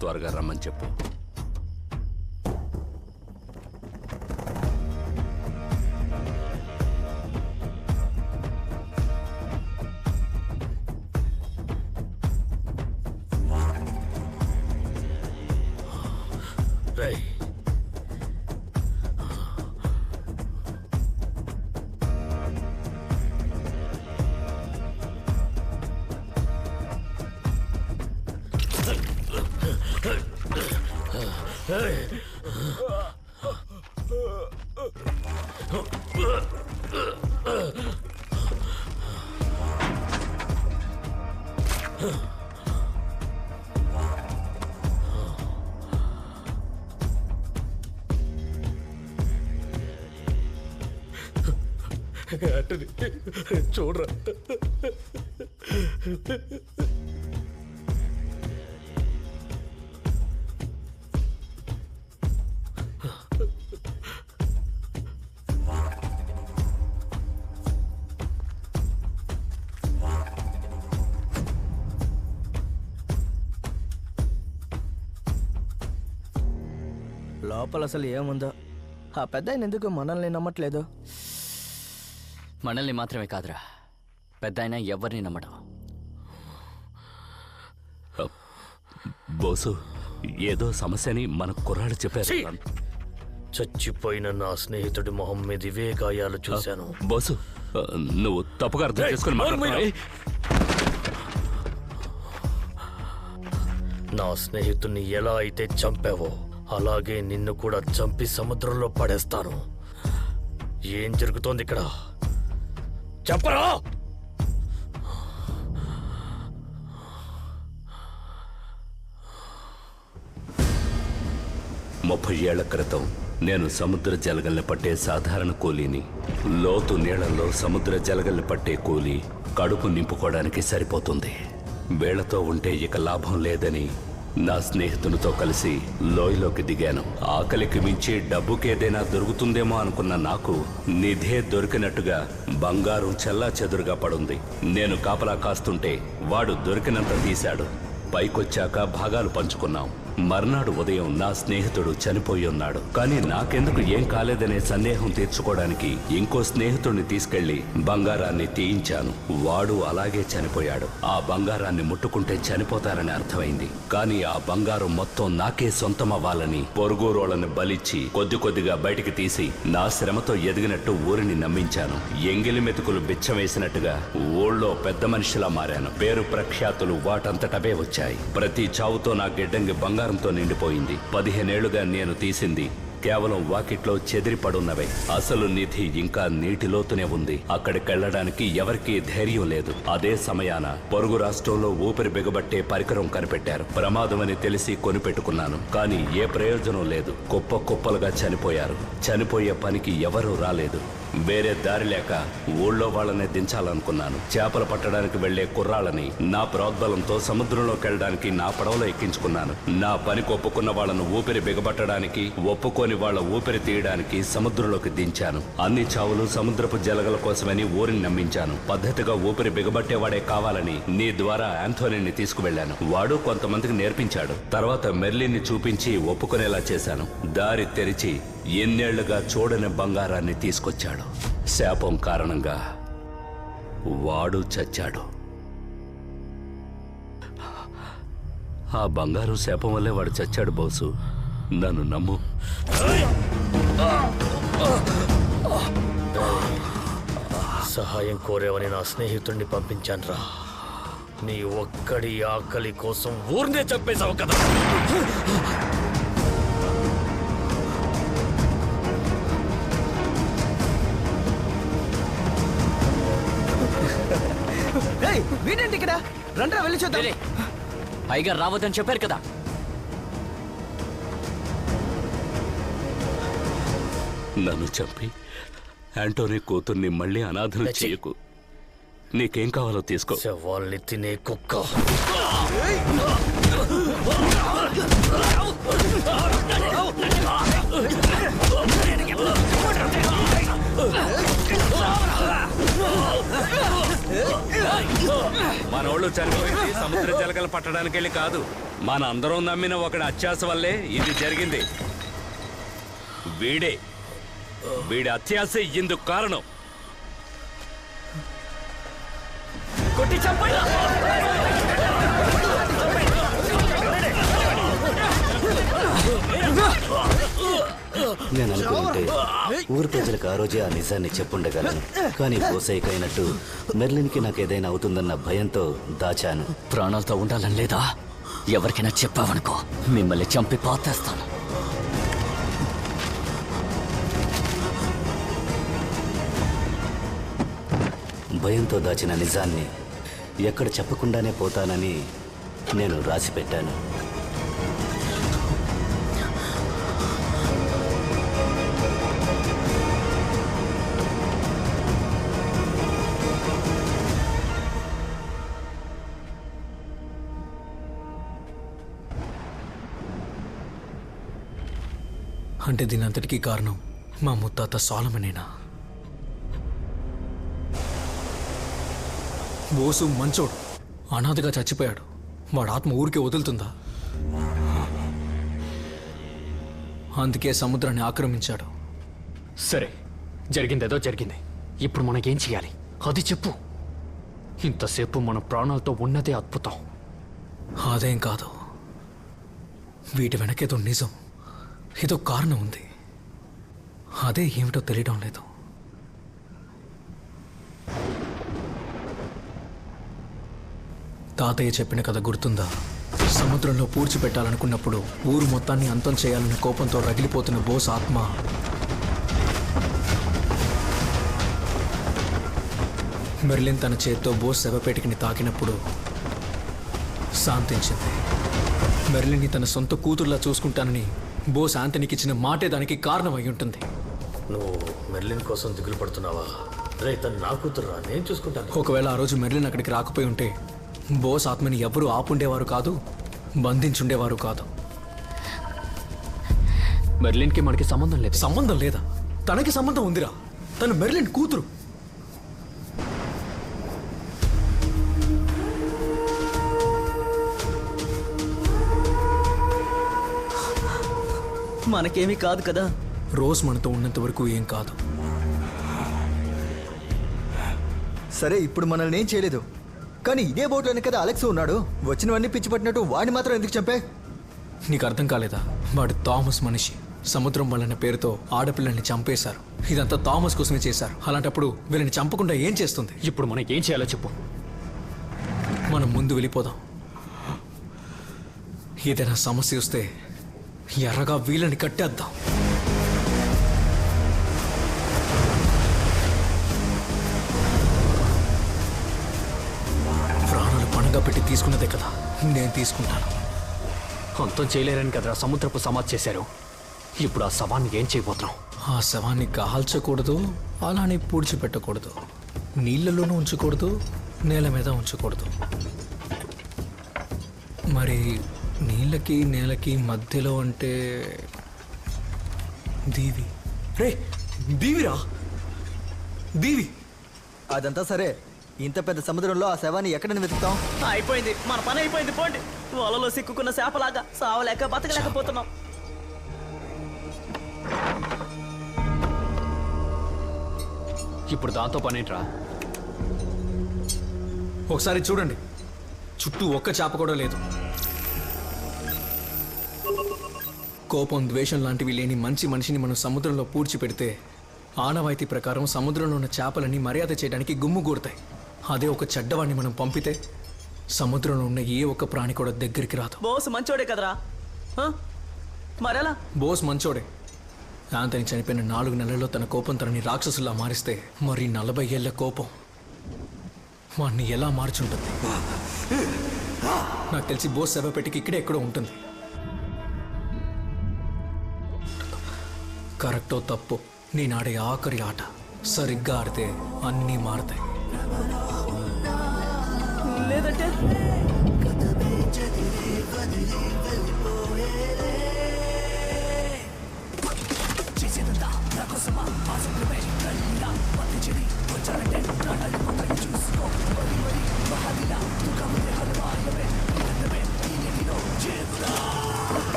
త్వరగా రమ్మని చెప్పు. చూడరా. లోపల అసలు ఏముందో ఆ పెద్ద ఆయన ఎందుకు మనల్ని నమ్మట్లేదు? మనల్ని మాత్రమే కాదురా, పెద్ద ఆయన ఎవరిని నమ్మడం. బోసు, ఏదో సమస్యని మన కుర్రాడు చెప్పారు. చచ్చిపోయిన నా స్నేహితుడి మొహం మీద ఇవే గాయాలు చూశాను. బోసు, నువ్వు తప్పుగా అర్థం చేసుకుని మాట్లాడుతున్నావు. నా స్నేహితుడిని ఎలా అయితే చంపావో అలాగే నిన్ను కూడా చంపి సముద్రంలో పడేస్తాను. ఏం జరుగుతోంది ఇక్కడ? చెప్పరా? 30 ఏళ్ల క్రితం నేను సముద్ర జలగల్ని పట్టే సాధారణ కూలీని. లోతు నీళ్లలో సముద్ర జలగల్ని పట్టే కూలీ కడుపు నింపుకోవడానికి సరిపోతుంది. వేళ్లతో ఉంటే ఇక లాభం లేదని నా స్నేహితునితో కలిసి లోయలోకి దిగాను. ఆకలికి మించి డబ్బుకేదైనా దొరుకుతుందేమో అనుకున్న నాకు నిధే దొరికినట్టుగా బంగారం చెల్లా చెదురుగా పడుంది. నేను కాపలా కాస్తుంటే వాడు దొరికినంత తీశాడు. పైకొచ్చాక భాగాలు పంచుకున్నాం. మర్నాడు ఉదయం నా స్నేహితుడు చనిపోయి ఉన్నాడు. కానీ నాకెందుకు ఏం కాలేదనే సందేహం తీర్చుకోవడానికి ఇంకో స్నేహితుడిని తీసుకెళ్లి బంగారాన్ని తీయించాను. వాడు అలాగే చనిపోయాడు. ఆ బంగారాన్ని ముట్టుకుంటే చనిపోతారని అర్థమైంది. కానీ ఆ బంగారం మొత్తం నాకే సొంతమవ్వాలని పొరుగురోళ్ళని బలిచ్చి కొద్ది కొద్దిగా బయటికి తీసి నా శ్రమతో ఎదిగినట్టు ఊరిని నమ్మించాను. ఎంగిలి మెతుకులు బిచ్చం వేసినట్టుగా ఊళ్ళో పెద్ద మనిషిలా మారాను. పేరు ప్రఖ్యాతులు వాటంతటవే వచ్చాయి. ప్రతి చావుతో నా గిడ్డంగి బంగారంతో నిండిపోయింది. 15 ఏళ్లుగా నేను తీసింది కేవలం వాకిట్లో చెదిరిపడున్నవే. అసలు నిధి ఇంకా నీటిలోతునే ఉంది. అక్కడికెళ్లడానికి ఎవరికీ ధైర్యం లేదు. అదే సమయాన పొరుగు రాష్ట్రంలో ఊపిరి బిగబట్టే పరికరం కనిపెట్టారు. ప్రమాదమని తెలిసి కొనిపెట్టుకున్నాను. కానీ ఏ ప్రయోజనం లేదు. కుప్ప కుప్పలుగా చనిపోయారు. చనిపోయే పనికి ఎవరూ రాలేదు. వేరే దారి లేక ఊళ్ళో వాళ్ళనే దించాలనుకున్నాను. చేపలు పట్టడానికి వెళ్లే కుర్రాళ్ళని నా ప్రోద్బలంతో సముద్రంలోకి వెళ్ళడానికి నా పడవలో ఎక్కించుకున్నాను. నా పనికి ఒప్పుకున్న వాళ్ళను ఊపిరి బిగబట్టడానికి, ఒప్పుకోని వాళ్ళ ఊపిరి తీయడానికి సముద్రంలోకి దించాను. అన్ని చావులు సముద్రపు జలగల కోసమని ఊరిని నమ్మించాను. పద్ధతిగా ఊపిరి బిగబట్టేవాడే కావాలని నీ ద్వారా ఆంథోనీని తీసుకువెళ్లాను. వాడు కొంతమందికి నేర్పించాడు. తర్వాత మెర్లిన్ని చూపించి ఒప్పుకునేలా చేశాను. దారి తెరిచి ఎన్నేళ్లుగా చూడని బంగారాన్ని తీసుకొచ్చాడు. శాపం కారణంగా వాడు చచ్చాడు. ఆ బంగారు శాపం వల్లే వాడు చచ్చాడు బోసు. నన్ను నమ్ము. సహాయం కోరేవని నా స్నేహితుడిని పంపించానురా. నీ ఒక్కడి ఆకలి కోసం ఊరినే చంపేశావు కదా. వీడేంటి ఇక్కడ? రండ్రా వెళ్ళి చూద్దాం. పైగా రావద్దని చెప్పారు కదా. నన్ను చంపి ఆంటోనీ కూతుర్ని మళ్ళీ అనాథలు చేయకు. నీకేం కావాలో తీసుకో. శవాల్ని తినే కుక్క. మనోళ్ళు చనిపోయింది సముద్ర జలగలు పట్టడానికి వెళ్ళి కాదు. మన అందరం నమ్మిన ఒకటి అత్యాస వల్లే ఇది జరిగింది. వీడి అత్యాస ఇందుకు కారణం. కొట్టి చంపండి. నేను అనుకుంటే ఊరి ప్రజలకు ఆ రోజే ఆ నిజాన్ని చెప్పుండగలను. కానీ పోసైకైనట్టు మెర్లిన్కి నాకేదైనా అవుతుందన్న భయంతో దాచాను. ప్రాణాలతో ఉండాలని లేదా? ఎవరికైనా చెప్పావనుకో మిమ్మల్ని చంపి పాతేస్తాను. భయంతో దాచిన నిజాన్ని ఎక్కడ చెప్పకుండానే పోతానని నేను రాసి పెట్టాను. అంటే దీని అంతటికీ కారణం మా ముత్తాత సోలమనేనా? బోసు మంచోడు, అనాథగా చచ్చిపోయాడు. వాడు ఆత్మ ఊరికే వదులుతుందా? అందుకే సముద్రాన్ని ఆక్రమించాడు. సరే, జరిగిందేదో జరిగింది. ఇప్పుడు మనకేం చేయాలి అది చెప్పు. ఇంతసేపు మన ప్రాణాలతో ఉన్నదే అద్భుతం. అదేం కాదు, వీటి వెనకేదో నిజం, ఏదో కారణం ఉంది. అదే ఏమిటో తెలియడం లేదు. తాతయ్య చెప్పిన కథ గుర్తుందా? సముద్రంలో పూడ్చిపెట్టాలనుకున్నప్పుడు ఊరు మొత్తాన్ని అంతం చేయాలన్న కోపంతో రగిలిపోతున్న బోస్ ఆత్మ మెర్లిన్ తన చేత్తో బోస్ శవపేటికని తాకినప్పుడు శాంతించింది. మెర్లిన్ని తన సొంత కూతురులా చూసుకుంటానని బోస్ ఆంథనీకి ఇచ్చిన మాటే దానికి కారణం అయి ఉంటుంది. నువ్వు మెర్లిన్ కోసం దిగులు పడుతున్నావా? రే, తను నా కూతురురా, నేను చూసుకుంటాను. ఒకవేళ ఆ రోజు మెర్లిన్ అక్కడికి రాకపోయి ఉంటే బోస్ ఆత్మని ఎవరూ ఆపుండేవారు కాదు, బంధించుండేవారు కాదు. మెర్లిన్కి మనకి సంబంధం లేదు. సంబంధం లేదా? తనకి సంబంధం ఉందిరా. తను మెర్లిన్ కూతురు. మనకేమీ కాదు కదా. రోజ్ మనతో ఉన్నంత వరకు ఏం కాదు. సరే, ఇప్పుడు మనల్ని ఏం చేయలేదు, కానీ ఇదే బోట్లోనే కదా అలెక్స్ ఉన్నాడు. వచ్చినవన్నీ పిచ్చి పట్టినట్టు వాడిని మాత్రం ఎందుకు చంపే? నీకు అర్థం కాలేదా? వాడు థామస్ మనిషి. సముద్రం వాళ్ళన్న పేరుతో ఆడపిల్లల్ని చంపేశారు. ఇదంతా థామస్ కోసమే చేశారు. అలాంటప్పుడు వీళ్ళని చంపకుండా ఏం చేస్తుంది? ఇప్పుడు మనకి ఏం చేయాలో చెప్పు. మనం ముందు వెళ్ళిపోదాం. ఏదైనా సమస్య వస్తే ఎర్రగా వీళ్ళని కట్టేద్దాం. ప్రాణాలు పణంగా పెట్టి తీసుకున్నదే కదా, నేను తీసుకుంటాను. అంతం చేయలేరని కదరా సముద్రపు సమాధి చేశారు. ఇప్పుడు ఆ శవాన్ని ఏం చేయబోతున్నాం? ఆ శవాన్ని కాల్చకూడదు, అలానే పూడ్చిపెట్టకూడదు, నీళ్ళలోనూ ఉంచకూడదు, నేల మీద ఉంచకూడదు. మరి నీళ్ళకి నేలకి మధ్యలో అంటే దీవి. రే, దీవిరా, దీవి. అదంతా సరే, ఇంత పెద్ద సముద్రంలో ఆ శవాన్ని ఎక్కడని వెతుకుతాం? అయిపోయింది, మన పని అయిపోయింది. పోండి. వలలో సిక్కుకున్న చేపలాగా సావలేక బతకలేకపోతున్నాం. ఇప్పుడు దాంతో పనేంట్రా? ఒకసారి చూడండి, చుట్టూ ఒక్క చేప కూడా లేదు. కోపం, ద్వేషం లాంటివి లేని మంచి మనిషిని మనం సముద్రంలో పూడ్చిపెడితే ఆనవాయితీ ప్రకారం సముద్రంలో ఉన్న చేపలని మర్యాద చేయడానికి గుమ్ముగూడతాయి. అదే ఒక చెడ్డవాడిని మనం పంపితే సముద్రంలో ఉన్న ఏ ఒక్క ప్రాణి కూడా దగ్గరికి రాదు. బోస్ మంచోడే కదరా. మరెలా? బోస్ మంచోడే. ఆంథనీ చనిపోయిన 4 నెలల్లో తన కోపం తనని రాక్షసులా మారిస్తే మరి 40 ఏళ్ల కోపం వాడిని ఎలా మార్చుంటుంది? నాకు తెలిసి బోస్ శవపెట్టికి ఇక్కడే ఎక్కడో ఉంటుంది. కరెక్టో తప్పు, నేను ఆడే ఆఖరి ఆట. సరిగ్గా ఆడితే అన్నీ మారతాయి. లేదంటే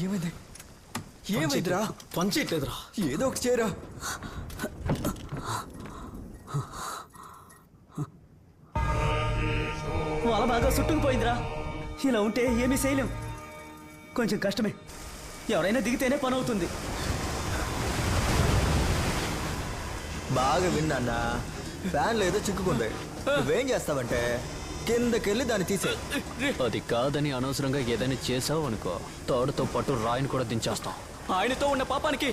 ఏమైంది? ఏమైందిరా? పంచేయట్లేదురా, ఏదో ఒకటి చేయరా. వల బాగా చుట్టుకుపోయిందిరా. ఇలా ఉంటే ఏమీ చేయలేం. కొంచెం కష్టమే. ఎవరైనా దిగితేనే పని అవుతుంది. బాగా విన్నా, ఫ్యాన్ లేదో చిక్కుకుంది. నువ్వేం చేస్తావంటే కిందకెళ్ళి దాన్ని తీసే. అది కాదని అనవసరంగా ఏదైనా చేసావు అనుకో, తాడుతో పాటు రాయిని కూడా దించేస్తాం. ఆయనతో ఉన్న పాపానికి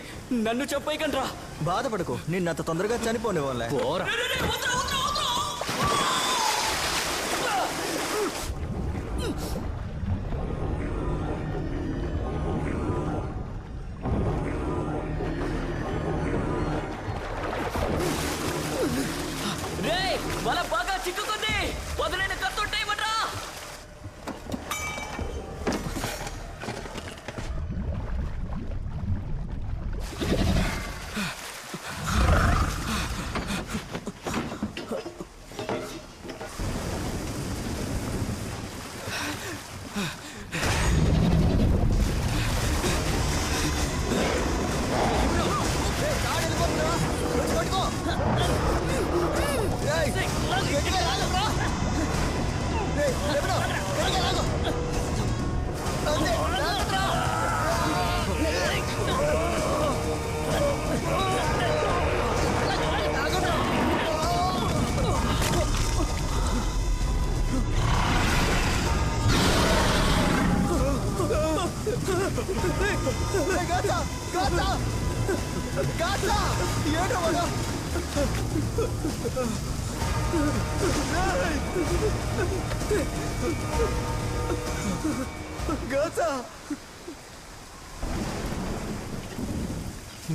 నన్ను చెప్పేయకండ్రా. బాధపడకు, నిన్నంత తొందరగా చనిపోనివ్వలే. రేయ్, వల బాగా చిక్కుకుంది. వదిలేని కత్తుంటేయమంటా.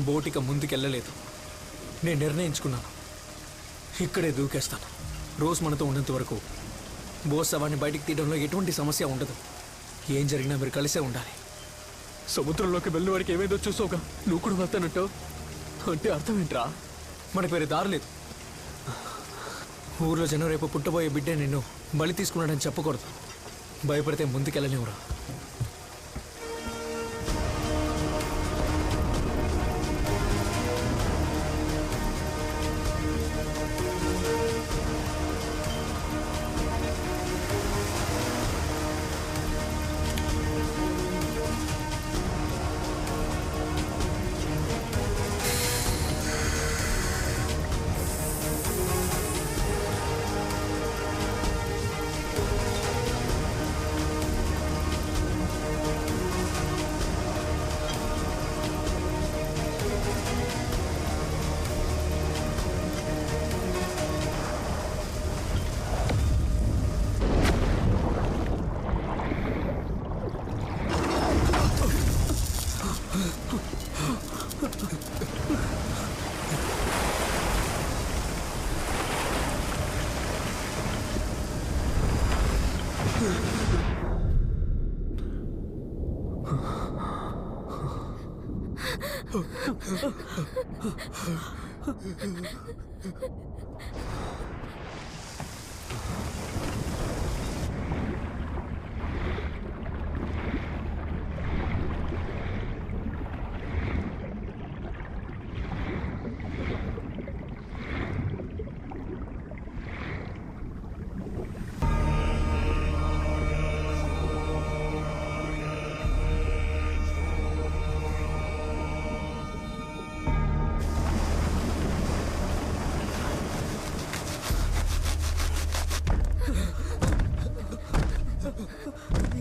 బోటిక ముందుకెళ్ళలేదు. నేను నిర్ణయించుకున్నాను, ఇక్కడే దూకేస్తాను. రోజు మనతో ఉన్నంత వరకు బోస్ శవాన్ని బయటికి తీయడంలో ఎటువంటి సమస్య ఉండదు. ఏం జరిగినా మీరు కలిసే ఉండాలి. సముద్రంలోకి వెళ్ళిన వాడికి ఏమైందో చూసావుగా, నువ్వు కూడా వస్తానంటో అంటే అర్థం ఏంట్రా? మనకు వేరే దారి లేదు. ఊర్లో జనం రేపు పుట్టబోయే బిడ్డే నిన్ను బలి తీసుకున్నాడని చెప్పకూడదు. భయపడితే ముందుకెళ్ళలేవురా.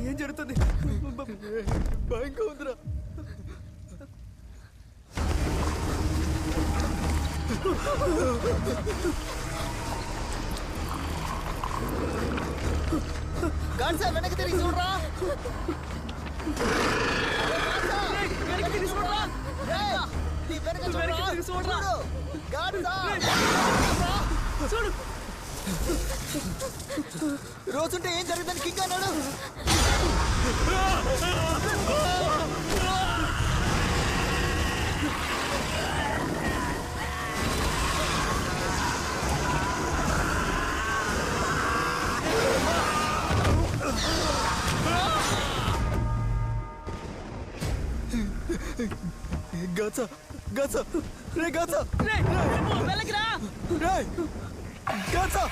ఏం జరుగుతుంది? భయంగా ఉందిరా. వెనక్కి తిరిగి చూడరా. వెనక్కి తిరిగి చూడరా. వెనక్కి చూడరా. చూడు. రోజుంటే ఏం జరుగుతుంది కింగ్ అన్నాడు. గాచా గాచా రే గాచా రే వెళ్ళకి రా రే గాచా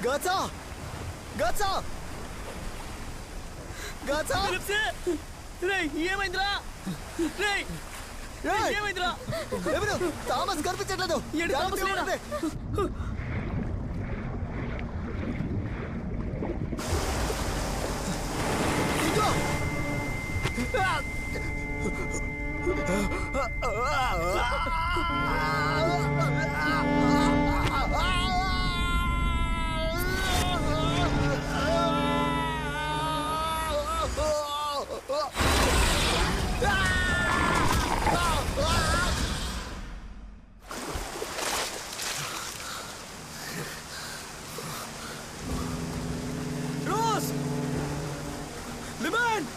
గాచా గాచా గాచా రే ఏమైందిరా రే ఏమైందిరా? థామస్ కనిపించట్లేదు. ఏంటి థామస్ లేడా? రోజ్! లిమన్!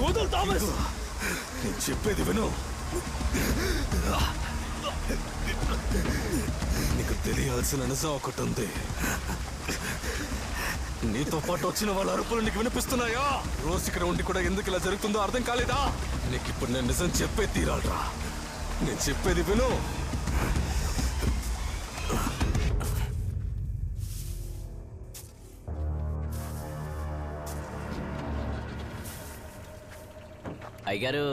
వదులు థామస్, నేను చెప్పేది విను. నీకు తెలియాల్సిన నిజం ఒకటి ఉంది. నీతో పాటు వచ్చిన వాళ్ళ అరుపులు నీకు వినిపిస్తున్నాయా? రోజు ఇక్కడ ఉండి కూడా ఎందుకు ఇలా జరుగుతుందో అర్థం కాలేదా? నీకు ఇప్పుడు నేను నిజం చెప్పే తీరాలరా. నేను చెప్పేది విను. అయ్యగారు,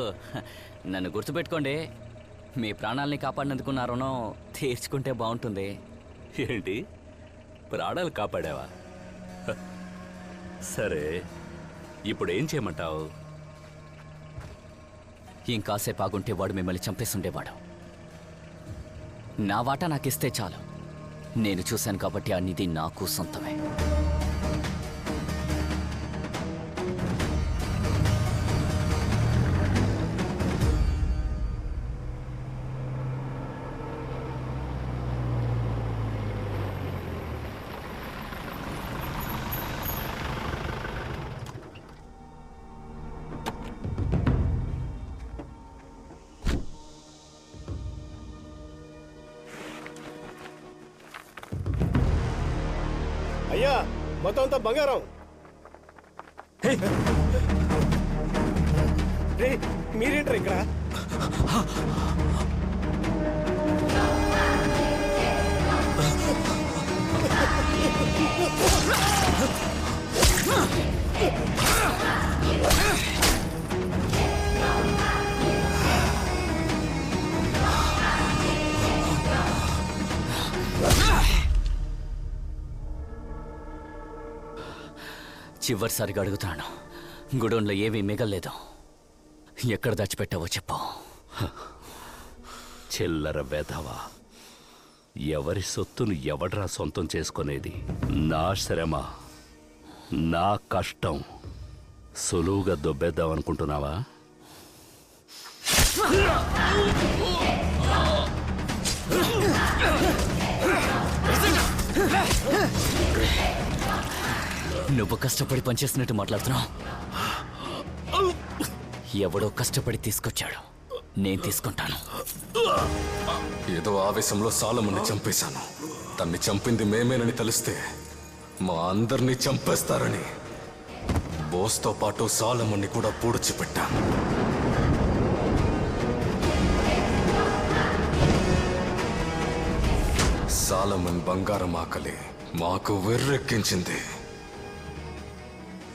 నన్ను గుర్తుపెట్టుకోండి. మీ ప్రాణాలని కాపాడినందుకు నా రుణం తీర్చుకుంటే బాగుంటుంది. ఏంటి, ప్రాణాలు కాపాడావా? సరే, ఇప్పుడు ఏం చేయమంటావు? ఇంకాసేపు ఆగుంటే వాడు మిమ్మల్ని చంపేస్తుండేవాడు. నా వాటా నాకిస్తే చాలు. నేను చూశాను కాబట్టి ఆ నిధి నాకు సొంతమే. అయ్యా, మొత్తం అంతా బంగారం. రే, మీరేంటారు ఇక్కడ? చివరిసారిగా అడుగుతాను, గుడౌన్లో ఏమీ మిగల్లేదు. ఎక్కడ దాచిపెట్టావో చెప్పు. చిల్లర వెధవా. ఎవరి సొత్తును ఎవడ్రా సొంతం చేసుకునేది? నా శ్రమ, నా కష్టం సులువుగా దొబ్బేద్దాం అనుకుంటున్నావా? నువ్వు కష్టపడి పనిచేస్తున్నట్టు మాట్లాడుతున్నావు. ఎవడో కష్టపడి తీసుకొచ్చాడు, నేను తీసుకుంటాను. ఏదో ఆవేశంలో సాలమన్ని చంపేశాను. తన్ని చంపింది మేమేనని తెలిస్తే మా అందరినీ చంపేస్తారని బోస్తో పాటు సాలమన్ని కూడా పూడ్చిపెట్టాను. సాలమన్ బంగారం ఆకలి మాకు వెర్రెక్కించింది.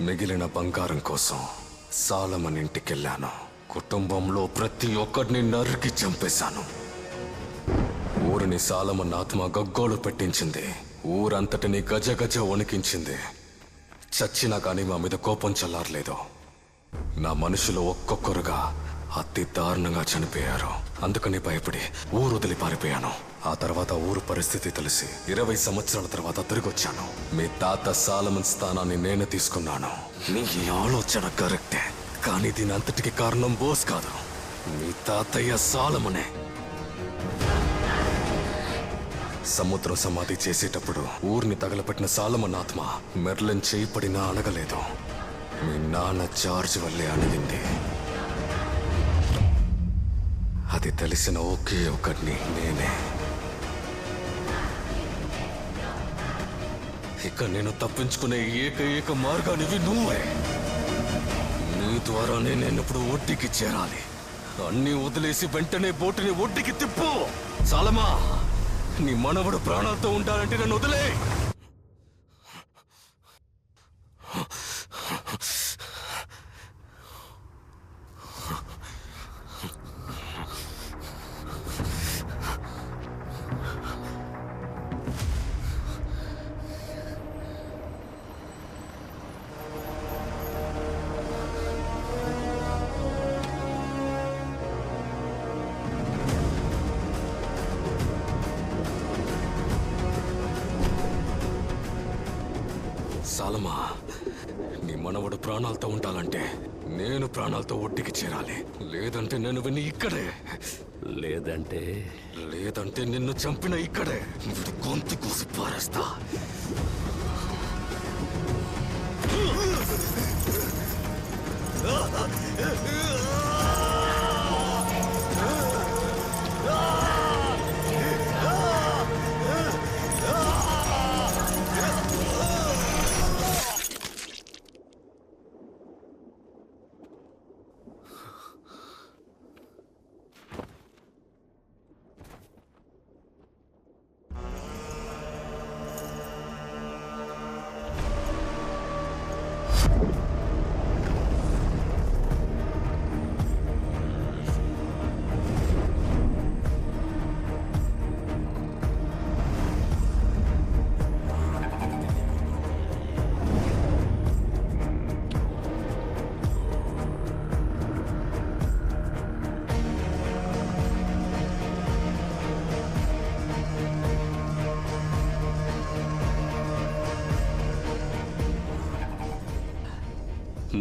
మిగిలిన బంగారం కోసం సాలమన్ ఇంటికెళ్ళాను. కుటుంబంలో ప్రతి ఒక్కరిని నరికి చంపేశాను. ఊరిని సాలమన్ ఆత్మ గగ్గోలు పెట్టించింది. ఊరంతటిని గజ గజ వణికించింది. చచ్చినా కానీ మా మీద కోపం చల్లారలేదు. నా మనుషులు ఒక్కొక్కరుగా అతి దారుణంగా చనిపోయారు. అందుకని భయపడి ఊరు వదిలి పారిపోయాను. ఆ తర్వాత ఊరు పరిస్థితి తెలిసి 20 సంవత్సరాల తర్వాత తిరిగి వచ్చాను. మీ తాత సాలమన్ స్థానాన్ని నేనే తీసుకున్నాను. నీ ఆలోచన కరెక్టే, కానీ దీని అంతటికి కారణం బోస్ కాదు, మీ తాతయ్య సాలమనే. సముద్రం సమాధి చేసేటప్పుడు ఊరిని తగలపెట్టిన సాలమన్ ఆత్మ మెర్లిన్ చేయబడినా అణగలేదు. మీ నాన్న జార్జ్ వల్లే అణిగింది. అది తెలిసిన ఒకే ఒకడిని నేనే. ఇక నేను తప్పించుకునే ఏకైక మార్గానివి నువ్వే. నీ ద్వారానే నేను ఇప్పుడు ఒడ్డుకి చేరాలి. అన్నీ వదిలేసి వెంటనే బోటుని ఒడ్డుకి తిప్పు. సాలమా, నీ మనవడు ప్రాణాలతో ఉండాలంటే నన్ను వదిలే. సాలమా, నీ మనవడు ప్రాణాలతో ఉండాలంటే నేను ప్రాణాలతో ఒడ్డుకి చేరాలి. లేదంటే నేను విని ఇక్కడే. లేదంటే నిన్ను చంపిన ఇక్కడే వీడు గొంతు కోసి పారేస్తా.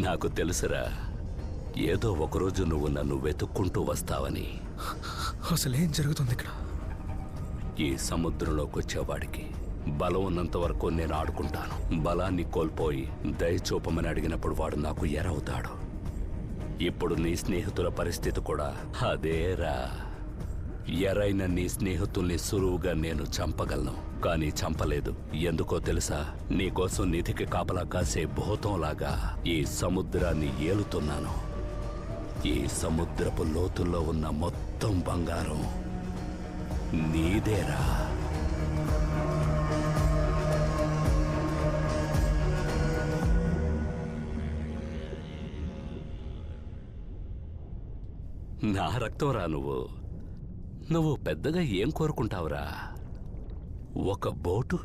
నాకు తెలుసురా, ఏదో ఒకరోజు నువ్వు నన్ను వెతుక్కుంటూ వస్తావని. అసలేం జరుగుతుంది ఇక్కడ? ఈ సముద్రంలోకి వచ్చేవాడికి బలం ఉన్నంత వరకు నేను ఆడుకుంటాను. బలాన్ని కోల్పోయి దయ చూపమని అడిగినప్పుడు వాడు నాకు ఎరవుతాడు. ఇప్పుడు నీ స్నేహితుల పరిస్థితి కూడా అదేరా. ఎరైన నీ స్నేహితుల్ని సులువుగా నేను చంపగలను, కానీ చంపలేదు. ఎందుకో తెలుసా? నీకోసం నిధికి కాపలా కాసే భూతంలాగా ఈ సముద్రాన్ని ఏలుతున్నాను. ఈ సముద్రపు లోతుల్లో ఉన్న మొత్తం బంగారం నీదేరా. నా రక్తం రా నువ్వు. నువ్వు పెద్దగా ఏం కోరుకుంటావురా? ఒక బోటు?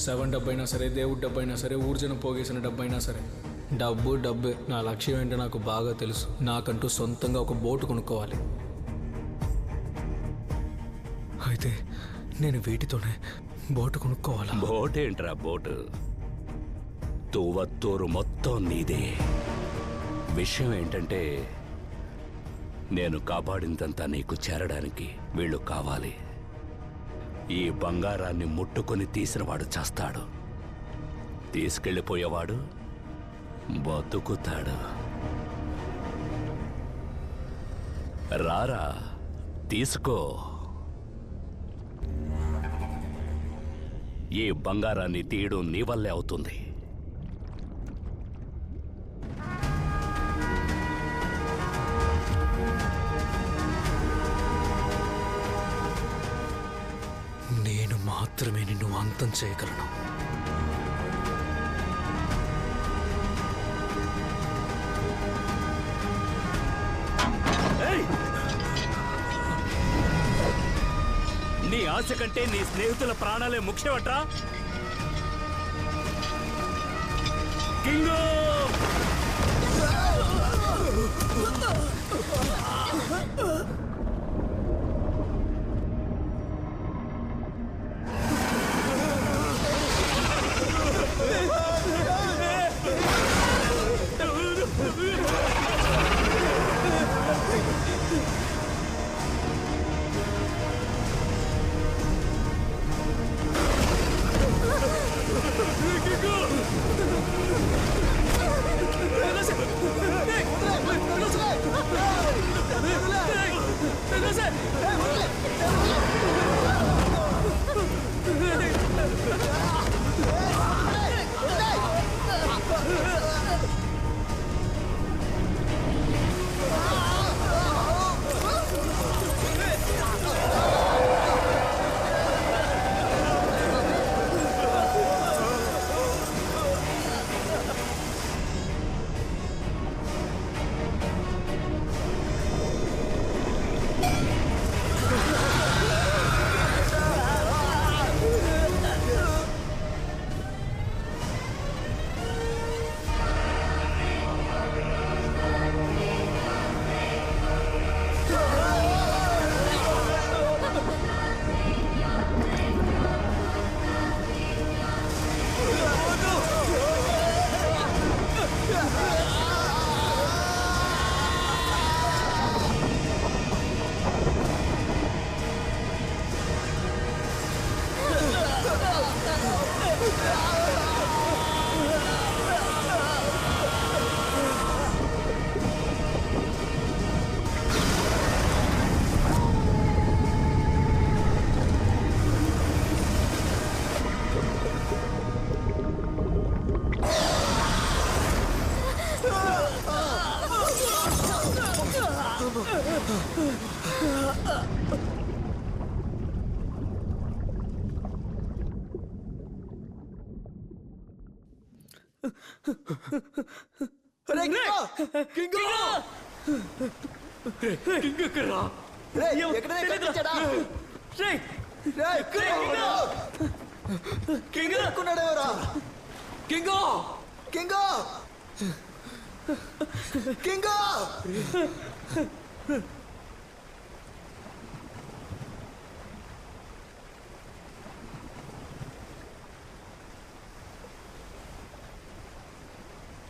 7 డబ్బైనా సరే, దేవుడి డబ్బైనా సరే, ఊర్జనం పోగేసిన డబ్బైనా సరే, డబ్బు డబ్బే. నా లక్ష్యం ఏంటో నాకు బాగా తెలుసు. నాకంటూ సొంతంగా ఒక బోటు కొనుక్కోవాలి. అయితే నేను వీటితోనే బోటు కొనుక్కోవాలా? బోటేంట్రా బోటు? తువ్వత్తూరు మొత్తం నీదే. విషయం ఏంటంటే, నేను కాపాడిందంతా నీకు చేరడానికి వీళ్ళు కావాలి. ఈ బంగారాన్ని ముట్టుకొని తీసినవాడు చేస్తాడు, తీసుకెళ్ళిపోయేవాడు బతుకుతాడు. రారా, తీసుకో. ఈ బంగారాన్ని తీయడం నీ వల్లే అవుతుంది. నేను మాత్రమే నిన్ను అంతం చేయగలను. నీ ఆశ కంటే నీ స్నేహితుల ప్రాణాలే ముఖ్యమట్రా. కింగు!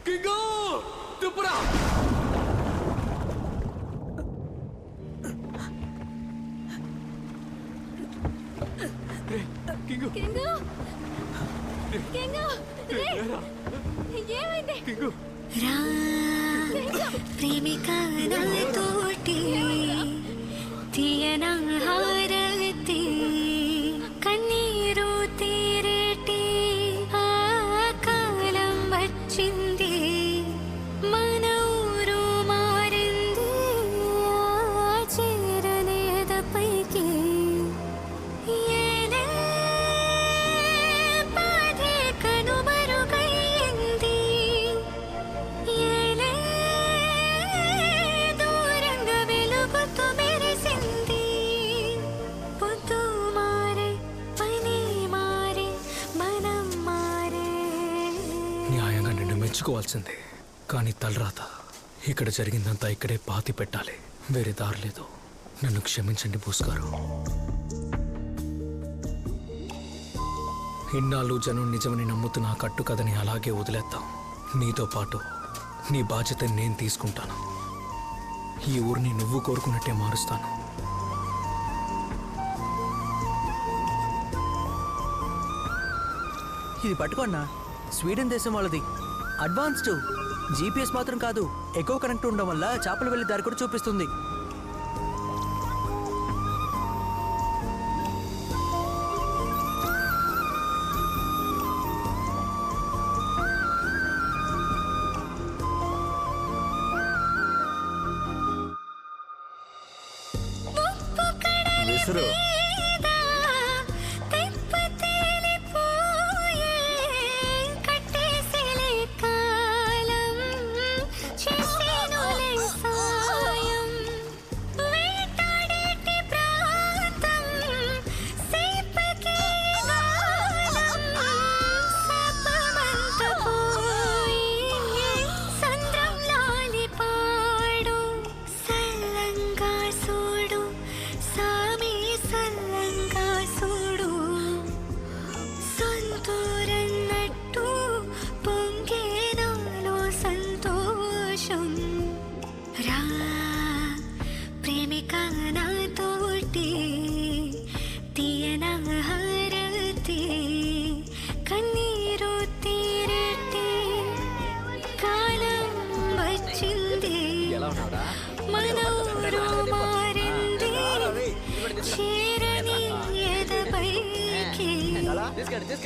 కింగో తుప్పురా కింగు కింగు రే ఏమైంది రా ప్రేమిక నాతోటి తీయన హారతి కన్నీరు తీరేటి ఆ కాలం వచ్చింది మన ఊరు మారింది ఆ చీరనేద పైకి ఏలే బాధే కనుమరుగైంది ఏలే దూరంగా వెలుగుతూ మెరిసింది పొద్దు మారే పని మారే మనం మారే. న్యాయంగా నిన్ను మెచ్చుకోవాల్సిందే, కానీ తలరాత ఇక్కడ జరిగిందంతా ఇక్కడే పాతి పెట్టాలి. వేరే దారి లేదు. నన్ను క్షమించండి బోస్ గారు. ఇన్నాళ్ళు జనం నిజమని నమ్ముతున్న ఆ కట్టు కథని అలాగే వదిలేద్దాం. నీతో పాటు నీ బాధ్యతని నేను తీసుకుంటాను. ఈ ఊరిని నువ్వు కోరుకున్నట్టే మారుస్తాను. ఇది పట్టుకోన్నా, స్వీడన్ దేశం వాళ్ళది. అడ్వాన్స్డ్ జీపీఎస్ మాత్రం కాదు, ఎక్కువ కనెక్ట్ ఉండడం వల్ల చేపలు వెళ్ళే దారి కూడా చూపిస్తుంది. విసురు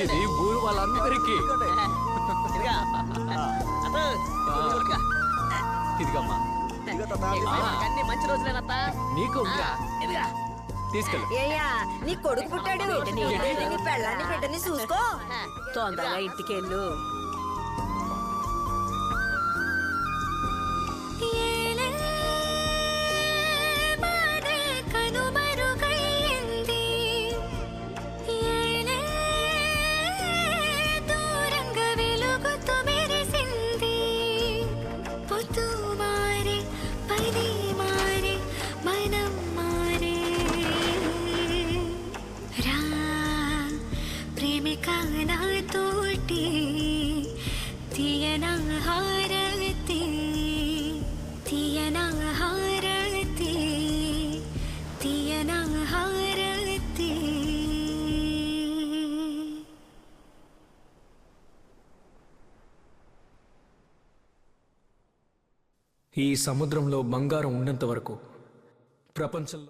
ఇది ఊరు వాళ్ళందరికీ. ఇదిగమ్మా మంచి రోజులేనత్తా నీకు తీసుకెళ్ళు. ఏయ్యా నీ కొడుకు పుట్టాడు, నీ పెళ్ళాన్ని బిడ్డని చూసుకో. తొందరగా ఇంటికెళ్ళు. ఈ సముద్రంలో బంగారం ఉన్నంత వరకు ప్రపంచంలో